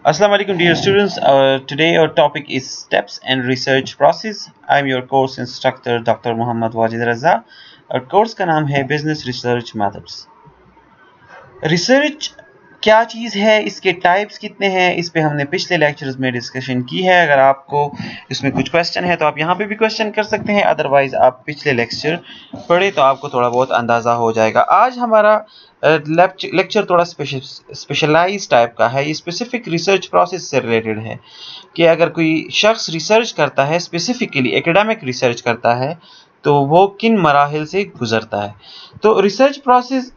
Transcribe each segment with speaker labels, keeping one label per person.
Speaker 1: Assalamu alaikum dear students. Today our topic is steps and research process. I am your course instructor Dr. Muhammad Wajid Raza. और course का नाम है business research methods. Research क्या चीज़ है, इसके types कितने हैं, इस पे हमने पिछले लेक्चर्स में डिस्कशन की है। अगर आपको इसमें कुछ क्वेश्चन है तो आप यहाँ पे भी क्वेश्चन कर सकते हैं, अदरवाइज आप पिछले लेक्चर पढ़े तो आपको थोड़ा बहुत अंदाज़ा हो जाएगा। आज हमारा लेक्चर थोड़ा स्पेशलाइज टाइप का है। ये स्पेसिफिक रिसर्च प्रोसेस से रिलेटेड है कि अगर कोई शख्स रिसर्च करता है, स्पेसिफिकली एकेडमिक रिसर्च करता है, तो वो किन मराहिल से गुजरता है। तो रिसर्च प्रोसेस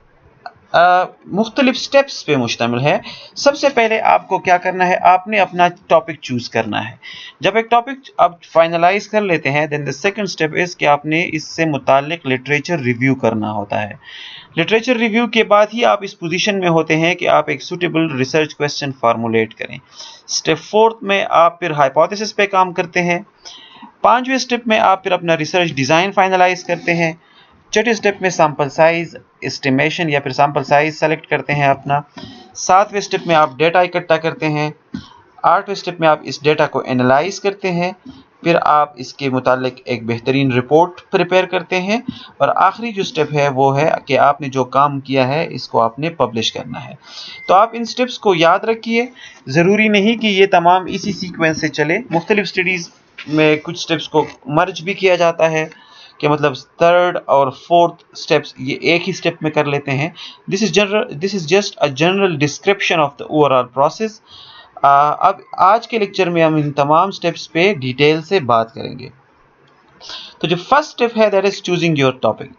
Speaker 1: मुख्तलिफ स्टेप्स पे मुश्तमिल है। सबसे पहले आपको क्या करना है, आपने अपना टॉपिक चूज करना है। जब एक टॉपिक आप फाइनलाइज कर लेते हैं, then the second step is कि आपने इससे मुतालिक लिटरेचर रिव्यू करना होता है। लिटरेचर रिव्यू के बाद ही आप इस पोजीशन में होते हैं कि आप एक सूटेबल रिसर्च क्वेश्चन फार्मुलेट करें। स्टेप फोर्थ में आप फिर हाइपोथेसिस पे काम करते हैं। पांचवें स्टेप में आप फिर अपना रिसर्च डिज़ाइन फाइनलाइज करते हैं। छठे स्टेप में सैंपल साइज एस्टिमेशन या फिर सैंपल साइज सेलेक्ट करते हैं अपना। सातवें स्टेप में आप डेटा इकट्ठा करते हैं। आठवें स्टेप में आप इस डेटा को एनालाइज करते हैं। फिर आप इसके मुतालिक एक बेहतरीन रिपोर्ट प्रिपेयर करते हैं। और आखिरी जो स्टेप है वो है कि आपने जो काम किया है इसको आपने पब्लिश करना है। तो आप इन स्टेप्स को याद रखिए। ज़रूरी नहीं कि ये तमाम इसी सीक्वेंस से चले। मुख्तलिफ स्टडीज़ में कुछ स्टेप्स को मर्ज भी किया जाता है कि मतलब थर्ड और फोर्थ स्टेप्स ये एक ही स्टेप में कर लेते हैं। This is just a general description of the overall process. अब आज के लेक्चर में हम इन तमाम स्टेप्स पे डिटेल से बात करेंगे। तो जो फर्स्ट स्टेप है that is choosing your topic.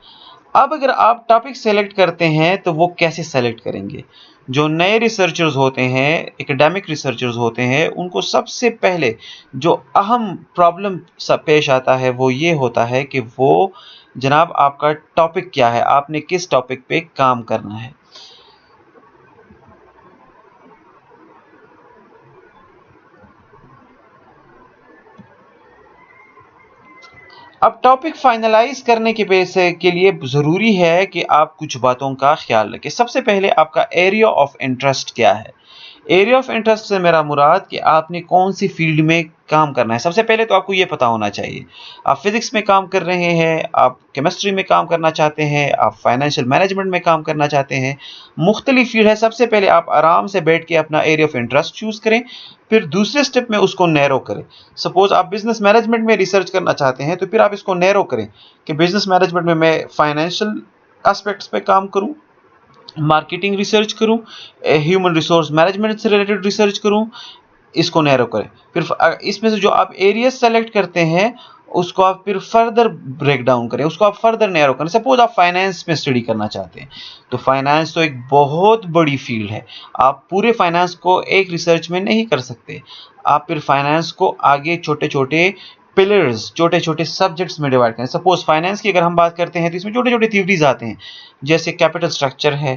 Speaker 1: अब अगर आप टॉपिक सेलेक्ट करते हैं तो वो कैसे सेलेक्ट करेंगे। जो नए रिसर्चर्स होते हैं, एकेडमिक रिसर्चर्स होते हैं, उनको सबसे पहले जो अहम प्रॉब्लम पेश आता है वो ये होता है कि वो जनाब आपका टॉपिक क्या है, आपने किस टॉपिक पे काम करना है। अब टॉपिक फाइनलाइज करने के लिए ज़रूरी है कि आप कुछ बातों का ख्याल रखें। सबसे पहले आपका एरिया ऑफ इंटरेस्ट क्या है। एरिया ऑफ इंटरेस्ट से मेरा मुराद कि आपने कौन सी फील्ड में काम करना है। सबसे पहले तो आपको ये पता होना चाहिए, आप फिजिक्स में काम कर रहे हैं, आप केमिस्ट्री में काम करना चाहते हैं, आप फाइनेंशियल मैनेजमेंट में काम करना चाहते हैं, मुख्तलिफ फील्ड है। सबसे पहले आप आराम से बैठ के अपना एरिया ऑफ इंटरेस्ट चूज़ करें, फिर दूसरे स्टेप में उसको नैरो करें। सपोज आप बिजनेस मैनेजमेंट में रिसर्च करना चाहते हैं, तो फिर आप इसको नैरो करें कि बिजनेस मैनेजमेंट में मैं फाइनेंशियल एस्पेक्ट्स पे काम करूं, मार्केटिंग रिसर्च करूं, ह्यूमन रिसोर्स मैनेजमेंट से रिलेटेड रिसर्च करूं। इसको नैरो करें। फिर इसमें से जो आप एरिया सेलेक्ट करते हैं उसको आप फिर फर्दर ब्रेक डाउन करें, उसको आप फर्दर नैरो करें। सपोज आप फाइनेंस में स्टडी करना चाहते हैं, तो फाइनेंस तो एक बहुत बड़ी फील्ड है, आप पूरे फाइनेंस को एक रिसर्च में नहीं कर सकते। आप फिर फाइनेंस को आगे छोटे छोटे पिलर्स, छोटे छोटे सब्जेक्ट्स में डिवाइड करें। सपोज फाइनेंस की अगर हम बात करते हैं तो इसमें छोटे छोटे थ्योरीज आते हैं, जैसे कैपिटल स्ट्रक्चर है,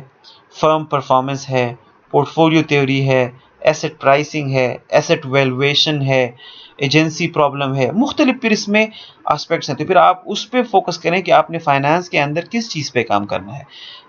Speaker 1: फर्म परफॉर्मेंस है, पोर्टफोलियो थ्योरी है, एसेट प्राइसिंग है, एसेट वैल्यूएशन है, एजेंसी प्रॉब्लम है, मुख्तलिफ फिर इसमें एस्पेक्ट्स हैं। तो फिर आप उस पर फोकस करें कि आपने फाइनेंस के अंदर किस चीज़ पे काम करना है।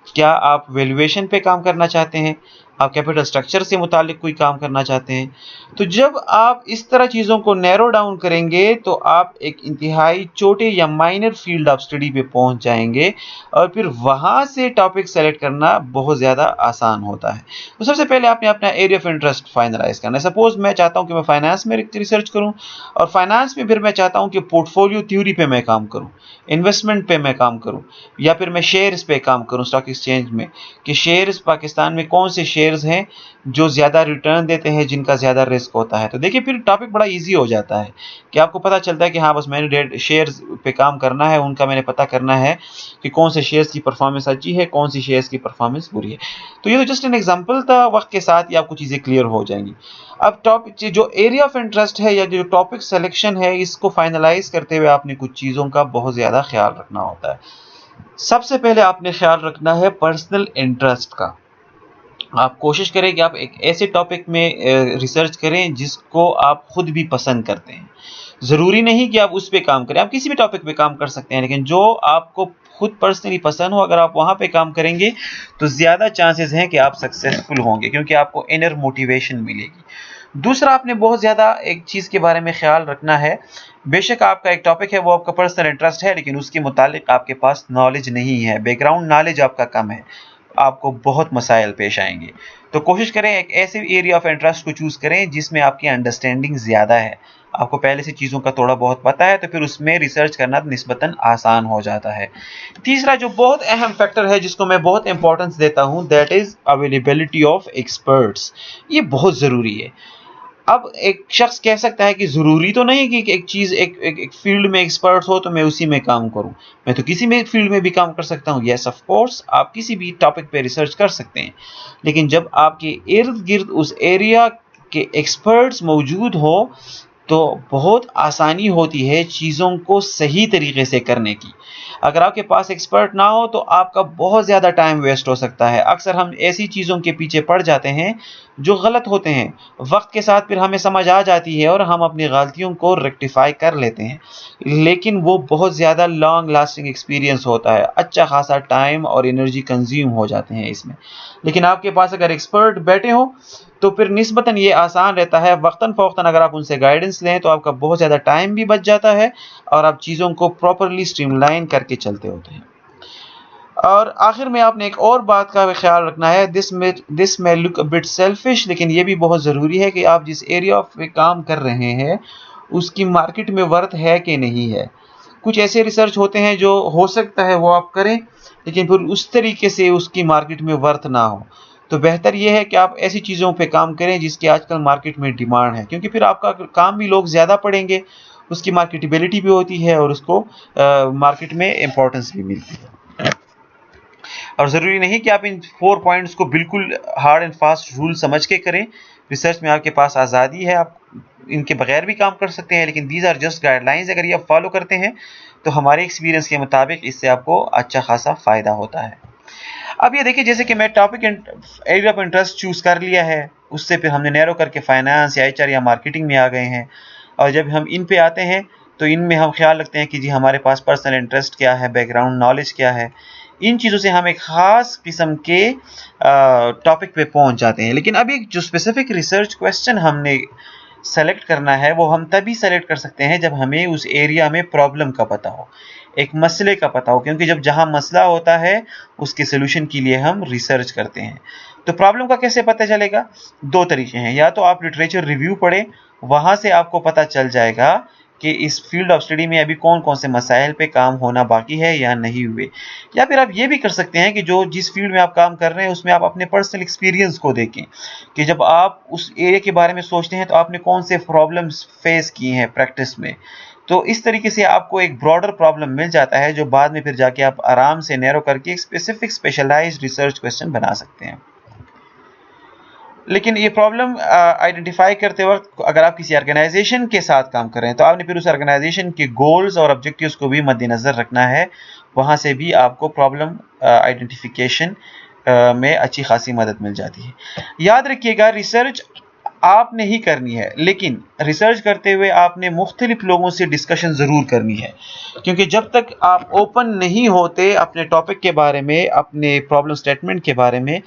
Speaker 1: क्या आप वैल्यूएशन पे काम करना चाहते हैं, आप कैपिटल स्ट्रक्चर से मुतालिक कोई काम करना चाहते हैं। तो जब आप इस तरह चीज़ों को नैरो डाउन करेंगे तो आप एक इंतहाई छोटे या माइनर फील्ड ऑफ स्टडी पे पहुंच जाएंगे, और फिर वहाँ से टॉपिक सेलेक्ट करना बहुत ज़्यादा आसान होता है। तो सबसे पहले आपने अपना एरिया ऑफ इंटरेस्ट फाइनलाइज करना है। सपोज मैं चाहता हूँ कि मैं फाइनेंस में रिसर्च करूँ, और फाइनेंस में फिर मैं चाहता हूँ कि पोर्टफोलियो थ्योरी पे मैं काम करूँ, इन्वेस्टमेंट पे मैं काम करूँ, या फिर मैं शेयर्स पे काम करूँ स्टॉक एक्सचेंज में, कि शेयर्स पाकिस्तान में कौन से शेयर्स हैं जो ज़्यादा रिटर्न देते हैं, जिनका ज़्यादा रिस्क होता है। तो देखिए फिर टॉपिक बड़ा ईजी हो जाता है कि आपको पता चलता है कि हाँ बस मैंने शेयर्स पे काम करना है, उनका मैंने पता करना है कि कौन से शेयर्स की परफॉर्मेंस अच्छी है, कौन सी शेयर्स की परफॉर्मेंस बुरी है। तो ये तो जस्ट एन एग्जांपल था, वक्त के साथ ही आपको चीज़ें क्लियर हो जाएंगी। अब टॉपिक जो एरिया ऑफ इंटरेस्ट है या जो टॉपिक सिलेक्शन है, इसको फाइनलाइज करते हुए आपने कुछ चीज़ों का बहुत ज़्यादा ख्याल रखना होता है। सबसे पहले आपने ख्याल रखना है पर्सनल इंटरेस्ट का। आप कोशिश करें कि आप एक ऐसे टॉपिक में रिसर्च करें जिसको आप खुद भी पसंद करते हैं। ज़रूरी नहीं कि आप उस पे काम करें, आप किसी भी टॉपिक पे काम कर सकते हैं, लेकिन जो आपको खुद पर्सनली पसंद हो, अगर आप वहाँ पे काम करेंगे तो ज़्यादा चांसेस हैं कि आप सक्सेसफुल होंगे, क्योंकि आपको इनर मोटिवेशन मिलेगी। दूसरा, आपने बहुत ज़्यादा एक चीज़ के बारे में ख्याल रखना है। बेशक आपका एक टॉपिक है, वो आपका पर्सनल इंटरेस्ट है, लेकिन उसके मुतालिक आपके पास नॉलेज नहीं है, बैकग्राउंड नॉलेज आपका कम है, आपको बहुत मसाइल पेश आएंगे। तो कोशिश करें एक ऐसे एरिया ऑफ इंटरेस्ट को चूज़ करें जिसमें आपकी अंडरस्टैंडिंग ज़्यादा है, आपको पहले से चीज़ों का थोड़ा बहुत पता है, तो फिर उसमें रिसर्च करना निस्बतन आसान हो जाता है। तीसरा जो बहुत अहम फैक्टर है, जिसको मैं बहुत इंपॉर्टेंस देता हूँ, that is availability of experts. ये बहुत ज़रूरी है। अब एक शख्स कह सकता है कि ज़रूरी तो नहीं कि एक चीज़ एक फील्ड में एक्सपर्ट हो तो मैं उसी में काम करूं, मैं तो किसी में फील्ड में भी काम कर सकता हूं। यस ऑफ कोर्स, आप किसी भी टॉपिक पे रिसर्च कर सकते हैं, लेकिन जब आपके इर्द गिर्द उस एरिया के एक्सपर्ट्स मौजूद हो तो बहुत आसानी होती है चीज़ों को सही तरीके से करने की। अगर आपके पास एक्सपर्ट ना हो तो आपका बहुत ज़्यादा टाइम वेस्ट हो सकता है। अक्सर हम ऐसी चीज़ों के पीछे पड़ जाते हैं जो गलत होते हैं। वक्त के साथ फिर हमें समझ आ जाती है और हम अपनी गलतियों को रेक्टिफाई कर लेते हैं, लेकिन वो बहुत ज़्यादा लॉन्ग लास्टिंग एक्सपीरियंस होता है, अच्छा खासा टाइम और एनर्जी कंज्यूम हो जाते हैं इसमें। लेकिन आपके पास अगर एक्सपर्ट बैठे हो तो फिर निस्बतन ये आसान रहता है। वक्तन फ़ौक्तन अगर आप उनसे गाइडेंस लें तो आपका बहुत ज़्यादा टाइम भी बच जाता है और आप चीज़ों को प्रॉपरली स्ट्रीमलाइन करके चलते होते हैं। और आखिर में आपने एक और बात का भी ख्याल रखना है, दिस में लुक अ बिट सेल्फिश, लेकिन ये भी बहुत ज़रूरी है कि आप जिस एरिया पे काम कर रहे हैं उसकी मार्केट में वर्थ है कि नहीं है। कुछ ऐसे रिसर्च होते हैं जो हो सकता है वो आप करें, लेकिन फिर उस तरीके से उसकी मार्केट में वर्थ ना हो। तो बेहतर ये है कि आप ऐसी चीज़ों पे काम करें जिसकी आजकल मार्केट में डिमांड है, क्योंकि फिर आपका काम भी लोग ज़्यादा पढ़ेंगे, उसकी मार्केटेबिलिटी भी होती है और उसको मार्केट में इम्पोर्टेंस भी मिलती है। और ज़रूरी नहीं कि आप इन 4 पॉइंट्स को बिल्कुल हार्ड एंड फास्ट रूल समझ के करें। रिसर्च में आपके पास आज़ादी है, आप इनके बगैर भी काम कर सकते हैं, लेकिन दीज आर जस्ट गाइडलाइंस। अगर ये आप फॉलो करते हैं तो हमारे एक्सपीरियंस के मुताबिक इससे आपको अच्छा खासा फ़ायदा होता है। अब ये देखिए, जैसे कि मैं topic area of interest choose कर लिया है, उससे फिर हमने नैरो करके फाइनेंस या एचआर या मार्केटिंग में आ गए हैं। और जब हम इन पे आते हैं तो इनमें हम ख्याल रखते हैं कि जी हमारे पास पर्सनल इंटरेस्ट क्या है, बैकग्राउंड नॉलेज क्या है। इन चीज़ों से हम एक ख़ास किस्म के टॉपिक पे पहुंच जाते हैं। लेकिन अभी जो स्पेसिफिक रिसर्च क्वेश्चन हमने सेलेक्ट करना है वो हम तभी सेलेक्ट कर सकते हैं जब हमें उस एरिया में प्रॉब्लम का पता हो, एक मसले का पता हो, क्योंकि जब जहाँ मसला होता है उसके सोल्यूशन के लिए हम रिसर्च करते हैं। तो प्रॉब्लम का कैसे पता चलेगा? दो तरीके हैं, या तो आप लिटरेचर रिव्यू पढ़ें, वहाँ से आपको पता चल जाएगा कि इस फील्ड ऑफ स्टडी में अभी कौन कौन से मसाइल पे काम होना बाकी है या नहीं हुए। या फिर आप ये भी कर सकते हैं कि जो जिस फील्ड में आप काम कर रहे हैं उसमें आप अपने पर्सनल एक्सपीरियंस को देखें, कि जब आप उस एरिया के बारे में सोचते हैं तो आपने कौन से प्रॉब्लम्स फेस किए हैं प्रैक्टिस में। तो इस तरीके से आपको एक ब्रॉडर प्रॉब्लम मिल जाता है जो बाद में फिर जाके आप आराम से नैरो करके एक स्पेसिफिक स्पेशलाइज्ड रिसर्च क्वेश्चन बना सकते हैं। लेकिन ये प्रॉब्लम आइडेंटिफाई करते वक्त अगर आप किसी ऑर्गेनाइजेशन के साथ काम कर रहे हैं तो आपने फिर उस ऑर्गेनाइजेशन के गोल्स और ऑब्जेक्टिव्स को भी मद्देनज़र रखना है। वहाँ से भी आपको प्रॉब्लम आइडेंटिफिकेशन में अच्छी खासी मदद मिल जाती है। याद रखिएगा, रिसर्च आपने ही करनी है, लेकिन रिसर्च करते हुए आपने मुख्तलिफ लोगों से डिस्कशन ज़रूर करनी है, क्योंकि जब तक आप ओपन नहीं होते अपने टॉपिक के बारे में, अपने प्रॉब्लम स्टेटमेंट के बारे में,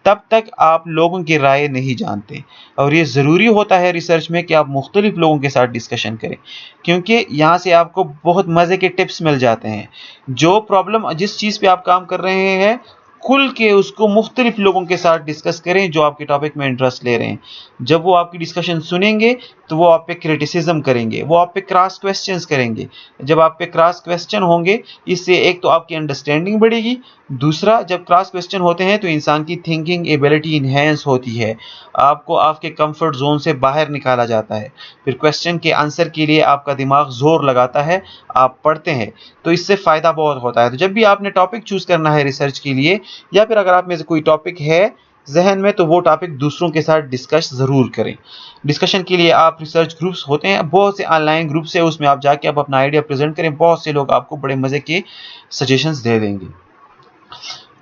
Speaker 1: तब तक आप लोगों की राय नहीं जानते। और ये ज़रूरी होता है रिसर्च में कि आप मुख्तलिफ लोगों के साथ डिस्कशन करें, क्योंकि यहाँ से आपको बहुत मज़े के टिप्स मिल जाते हैं। जो प्रॉब्लम जिस चीज़ पे आप काम कर रहे हैं, खुल के उसको मुख्तलिफ लोगों के साथ डिस्कस करें जो आपके टॉपिक में इंटरेस्ट ले रहे हैं। जब वो आपकी डिस्कशन सुनेंगे तो वो आप पे क्रिटिसिज्म करेंगे, वो आप पे क्रॉस क्वेश्चंस करेंगे। जब आप पे क्रॉस क्वेश्चन होंगे, इससे एक तो आपकी अंडरस्टैंडिंग बढ़ेगी, दूसरा जब क्रॉस क्वेश्चन होते हैं तो इंसान की थिंकिंग एबिलिटी इन्हेंस होती है, आपको आपके कंफर्ट जोन से बाहर निकाला जाता है, फिर क्वेश्चन के आंसर के लिए आपका दिमाग जोर लगाता है, आप पढ़ते हैं, तो इससे फ़ायदा बहुत होता है। तो जब भी आपने टॉपिक चूज़ करना है रिसर्च के लिए, या फिर अगर आप में से कोई टॉपिक है जहन में, तो वो टॉपिक दूसरों के साथ डिस्कस ज़रूर करें। डिस्कशन के लिए आप रिसर्च ग्रुप्स होते हैं, बहुत से ऑनलाइन ग्रुप्स है, उसमें आप जाके आप अपना आइडिया प्रेजेंट करें, बहुत से लोग आपको बड़े मज़े के सजेशंस दे देंगे।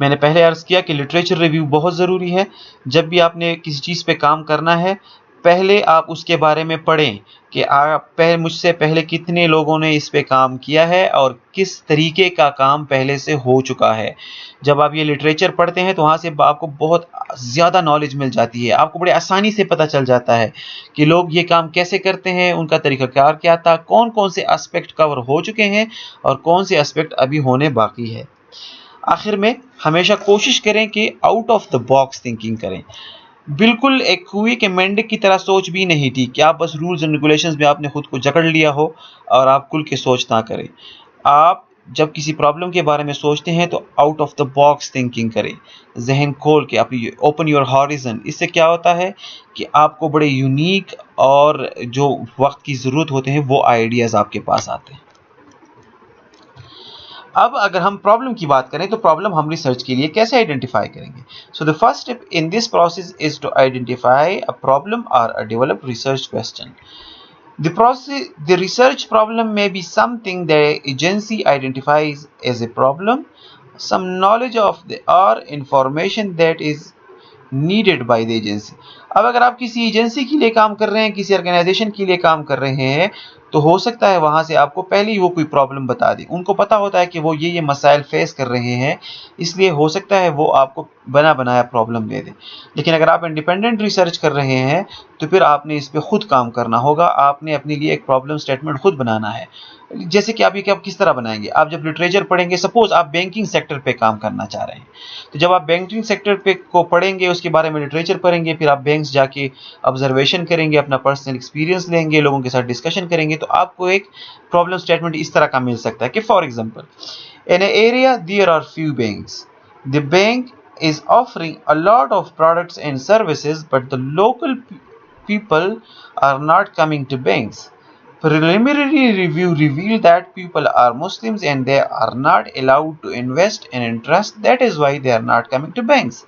Speaker 1: मैंने पहले अर्ज़ किया कि लिटरेचर रिव्यू बहुत ज़रूरी है। जब भी आपने किसी चीज़ पे काम करना है, पहले आप उसके बारे में पढ़ें कि आप मुझसे पहले कितने लोगों ने इस पे काम किया है और किस तरीके का काम पहले से हो चुका है। जब आप ये लिटरेचर पढ़ते हैं तो वहाँ से आपको बहुत ज़्यादा नॉलेज मिल जाती है। आपको बड़े आसानी से पता चल जाता है कि लोग ये काम कैसे करते हैं, उनका तरीक़ाकार क्या था, कौन-कौन से एस्पेक्ट कवर हो चुके हैं और कौन से एस्पेक्ट अभी होने बाकी है। आखिर में हमेशा कोशिश करें कि out of the box thinking करें। बिल्कुल एक कुएं के मेंढक की तरह सोच भी नहीं थी कि आप बस रूल्स एंड रेगुलेशंस में आपने खुद को जकड़ लिया हो और आप खुल के सोच ना करें। आप जब किसी प्रॉब्लम के बारे में सोचते हैं तो out of the box thinking करें। ज़हन खोल के अपनी ओपन योर हॉरिज़न। इससे क्या होता है कि आपको बड़े यूनिक और जो वक्त की ज़रूरत होते हैं वो आइडियाज़ आपके पास आते हैं। अब अगर हम प्रॉब्लम की बात करें तो प्रॉब्लम हम रिसर्च के लिए कैसे आइडेंटिफाई करेंगे। So the first step in this process is to identify a problem और a develop research question. The research problem may be something the agency identifies as a problem, some knowledge of the or information that is needed by the agency. अब अगर आप किसी agency के लिए काम कर रहे हैं, किसी ऑर्गेनाइजेशन के लिए काम कर रहे हैं, तो हो सकता है वहाँ से आपको पहले ही वो कोई प्रॉब्लम बता दें। उनको पता होता है कि वो ये मसाइल फेस कर रहे हैं, इसलिए हो सकता है वो आपको बना बनाया प्रॉब्लम दे दें। लेकिन अगर आप इंडिपेंडेंट रिसर्च कर रहे हैं तो फिर आपने इस पे खुद काम करना होगा। आपने अपने लिए एक प्रॉब्लम स्टेटमेंट खुद बनाना है। जैसे कि आप किस तरह बनाएंगे। आप जब लिटरेचर पढ़ेंगे, सपोज आप बैंकिंग सेक्टर पे काम करना चाह रहे हैं, तो जब आप बैंकिंग सेक्टर पे को पढ़ेंगे, उसके बारे में लिटरेचर पढ़ेंगे, फिर आप बैंक्स जाके ऑब्जर्वेशन करेंगे, अपना पर्सनल एक्सपीरियंस लेंगे, लोगों के साथ डिस्कशन करेंगे, तो आपको एक प्रॉब्लम स्टेटमेंट इस तरह का मिल सकता है कि for example, in a area there are few banks, the bank is offering a lot of products and services, but the local people are not coming to banks. Preliminary review revealed that people are Muslims and they are not allowed to invest in interest. That is why they are not coming to banks.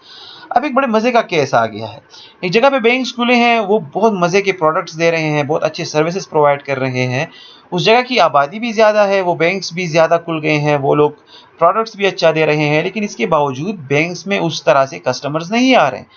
Speaker 1: अब एक बड़े मजे का case आ गया है। एक जगह पे बैंक्स खुले हैं, वो बहुत मजे के प्रोडक्ट्स दे रहे हैं, बहुत अच्छे सर्विसेज प्रोवाइड कर रहे हैं। उस जगह की आबादी भी ज़्यादा है, वो बैंक्स भी ज़्यादा खुल गए हैं, वो लोग प्रोडक्ट्स भी अच्छा दे रहे हैं, लेकिन इसके बावजूद बैंक्स में उस तरह से कस्टमर्स नहीं आ रहे हैं।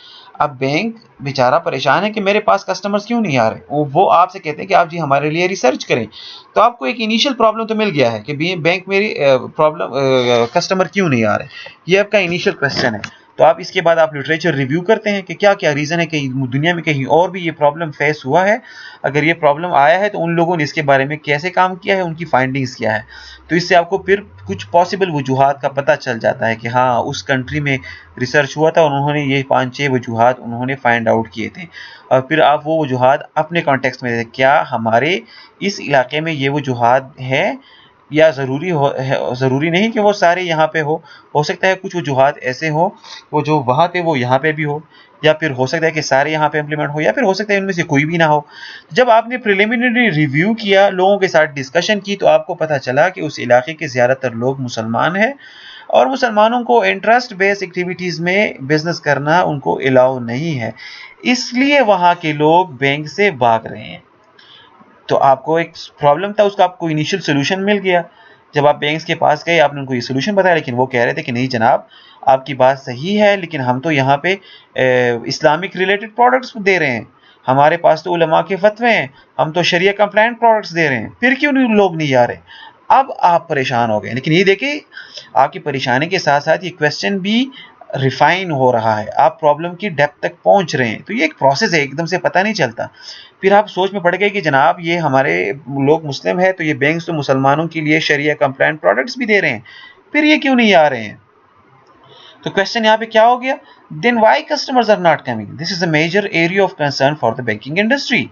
Speaker 1: अब बैंक बेचारा परेशान है कि मेरे पास कस्टमर्स क्यों नहीं आ रहे। वो आपसे कहते हैं कि आप जी हमारे लिए रिसर्च करें। तो आपको एक इनिशियल प्रॉब्लम तो मिल गया है कि बैंक मेरी प्रॉब्लम कस्टमर क्यों नहीं आ रहे। ये आपका इनिशियल क्वेश्चन है। तो आप इसके बाद आप लिटरेचर रिव्यू करते हैं कि क्या क्या रीज़न है कि दुनिया में कहीं और भी ये प्रॉब्लम फेस हुआ है। अगर ये प्रॉब्लम आया है तो उन लोगों ने इसके बारे में कैसे काम किया है, उनकी फाइंडिंग्स क्या है। तो इससे आपको फिर कुछ पॉसिबल वजूहात का पता चल जाता है कि हाँ, उस कंट्री में रिसर्च हुआ था और उन्होंने ये 5-6 वजूहात उन्होंने फाइंड आउट किए थे। और फिर आप वो वजूहात अपने कॉन्टेक्स्ट में देखें, क्या हमारे इस इलाके में ये वजूहात है, या ज़रूरी नहीं कि वो सारे यहाँ पे हो सकता है कुछ वजूहात ऐसे हो, वो जो वहाँ थे वो यहाँ पे भी हो, या फिर हो सकता है कि सारे यहाँ पे इम्प्लीमेंट हो, या फिर हो सकता है इनमें से कोई भी ना हो। जब आपने प्रिलिमिनरी रिव्यू किया, लोगों के साथ डिस्कशन की, तो आपको पता चला कि उस इलाके के ज़्यादातर लोग मुसलमान हैं और मुसलमानों को इंटरेस्ट बेस्ड एक्टिविटीज़ में बिजनेस करना उनको अलाउ नहीं है, इसलिए वहाँ के लोग बैंक से भाग रहे हैं। तो आपको एक प्रॉब्लम था, उसका आपको इनिशियल सोल्यूशन मिल गया। जब आप बैंक्स के पास गए, आपने उनको ये सोल्यूशन बताया, लेकिन वो कह रहे थे कि नहीं जनाब, आपकी बात सही है, लेकिन हम तो यहाँ पे इस्लामिक रिलेटेड प्रोडक्ट्स दे रहे हैं, हमारे पास तो उलमा के फतवे हैं, हम तो शरिया कंप्लायंट प्रोडक्ट्स दे रहे हैं, फिर क्यों नहीं लोग नहीं आ रहे। अब आप परेशान हो गए। लेकिन ये देखिए, आपकी परेशानी के साथ साथ ये क्वेश्चन भी रिफाइन हो रहा है, आप प्रॉब्लम की डेप्थ तक पहुंच रहे हैं। तो ये एक प्रोसेस है, एकदम से पता नहीं चलता। फिर आप सोच में पड़ गए कि जनाब ये हमारे लोग मुस्लिम है, तो ये बैंक्स तो मुसलमानों के लिए शरिया कंप्लायंट प्रोडक्ट्स भी दे रहे हैं, फिर ये क्यों नहीं आ रहे हैं। तो क्वेश्चन यहाँ पे क्या हो गया, then why customers are not coming, this is a major area of concern for the banking industry.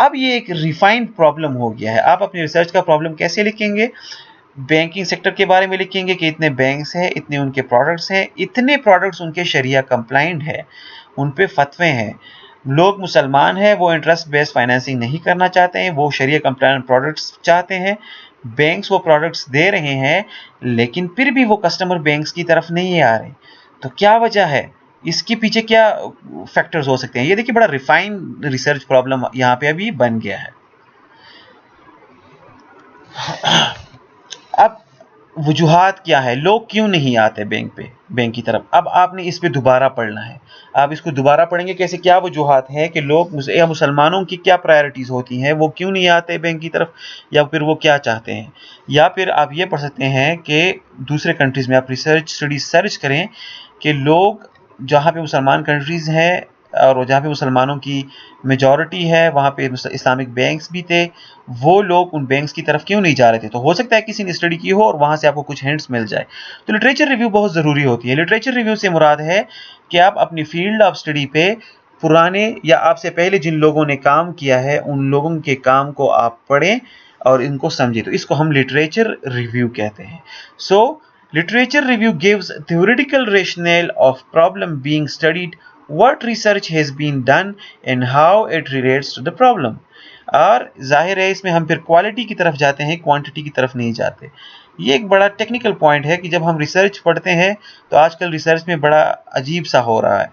Speaker 1: अब ये एक रिफाइंड प्रॉब्लम हो गया है। आप अपनी रिसर्च का प्रॉब्लम कैसे लिखेंगे, बैंकिंग सेक्टर के बारे में लिखेंगे कि इतने बैंक्स हैं, इतने उनके प्रोडक्ट्स हैं, इतने प्रोडक्ट्स उनके शरिया कंप्लाइंट है, उन पे फतवे हैं, लोग मुसलमान हैं, वो इंटरेस्ट बेस्ड फाइनेंसिंग नहीं करना चाहते हैं, वो शरिया कंप्लाइंट प्रोडक्ट्स चाहते हैं, बैंक्स वो प्रोडक्ट्स दे रहे हैं, लेकिन फिर भी वो कस्टमर बैंक्स की तरफ नहीं आ रहे। तो क्या वजह है, इसके पीछे क्या फैक्टर्स हो सकते हैं। ये देखिए, बड़ा रिफाइन रिसर्च प्रॉब्लम यहाँ पे अभी बन गया है। अब वजूहात क्या है, लोग क्यों नहीं आते बैंक की तरफ। अब आपने इस पे दोबारा पढ़ना है। आप इसको दोबारा पढ़ेंगे कैसे, क्या वजूहात है कि लोग या मुसलमानों की क्या प्रायोरिटीज़ होती हैं, वो क्यों नहीं आते बैंक की तरफ, या फिर वो क्या चाहते हैं। या फिर आप ये पढ़ सकते हैं कि दूसरे कंट्रीज़ में आप रिसर्च स्टडी सर्च करें कि लोग जहाँ पे मुसलमान कंट्रीज़ हैं और जहाँ पे मुसलमानों की मेजॉरिटी है, वहाँ पे इस्लामिक बैंक्स भी थे, वो लोग उन बैंक्स की तरफ क्यों नहीं जा रहे थे। तो हो सकता है किसी ने स्टडी की हो और वहाँ से आपको कुछ हिंट्स मिल जाए। तो लिटरेचर रिव्यू बहुत ज़रूरी होती है। लिटरेचर रिव्यू से मुराद है कि आप अपनी फील्ड ऑफ स्टडी पे पुराने या आपसे पहले जिन लोगों ने काम किया है उन लोगों के काम को आप पढ़ें और इनको समझें। तो इसको हम लिटरेचर रिव्यू कहते हैं। सो literature review gives theoretical rationale of problem being studied, what research has been done and how it relates to the problem। और जाहिर है इसमें हम फिर क्वालिटी की तरफ जाते हैं, क्वांटिटी की तरफ नहीं जाते। ये एक बड़ा टेक्निकल पॉइंट है कि जब हम रिसर्च पढ़ते हैं तो आजकल रिसर्च में बड़ा अजीब सा हो रहा है।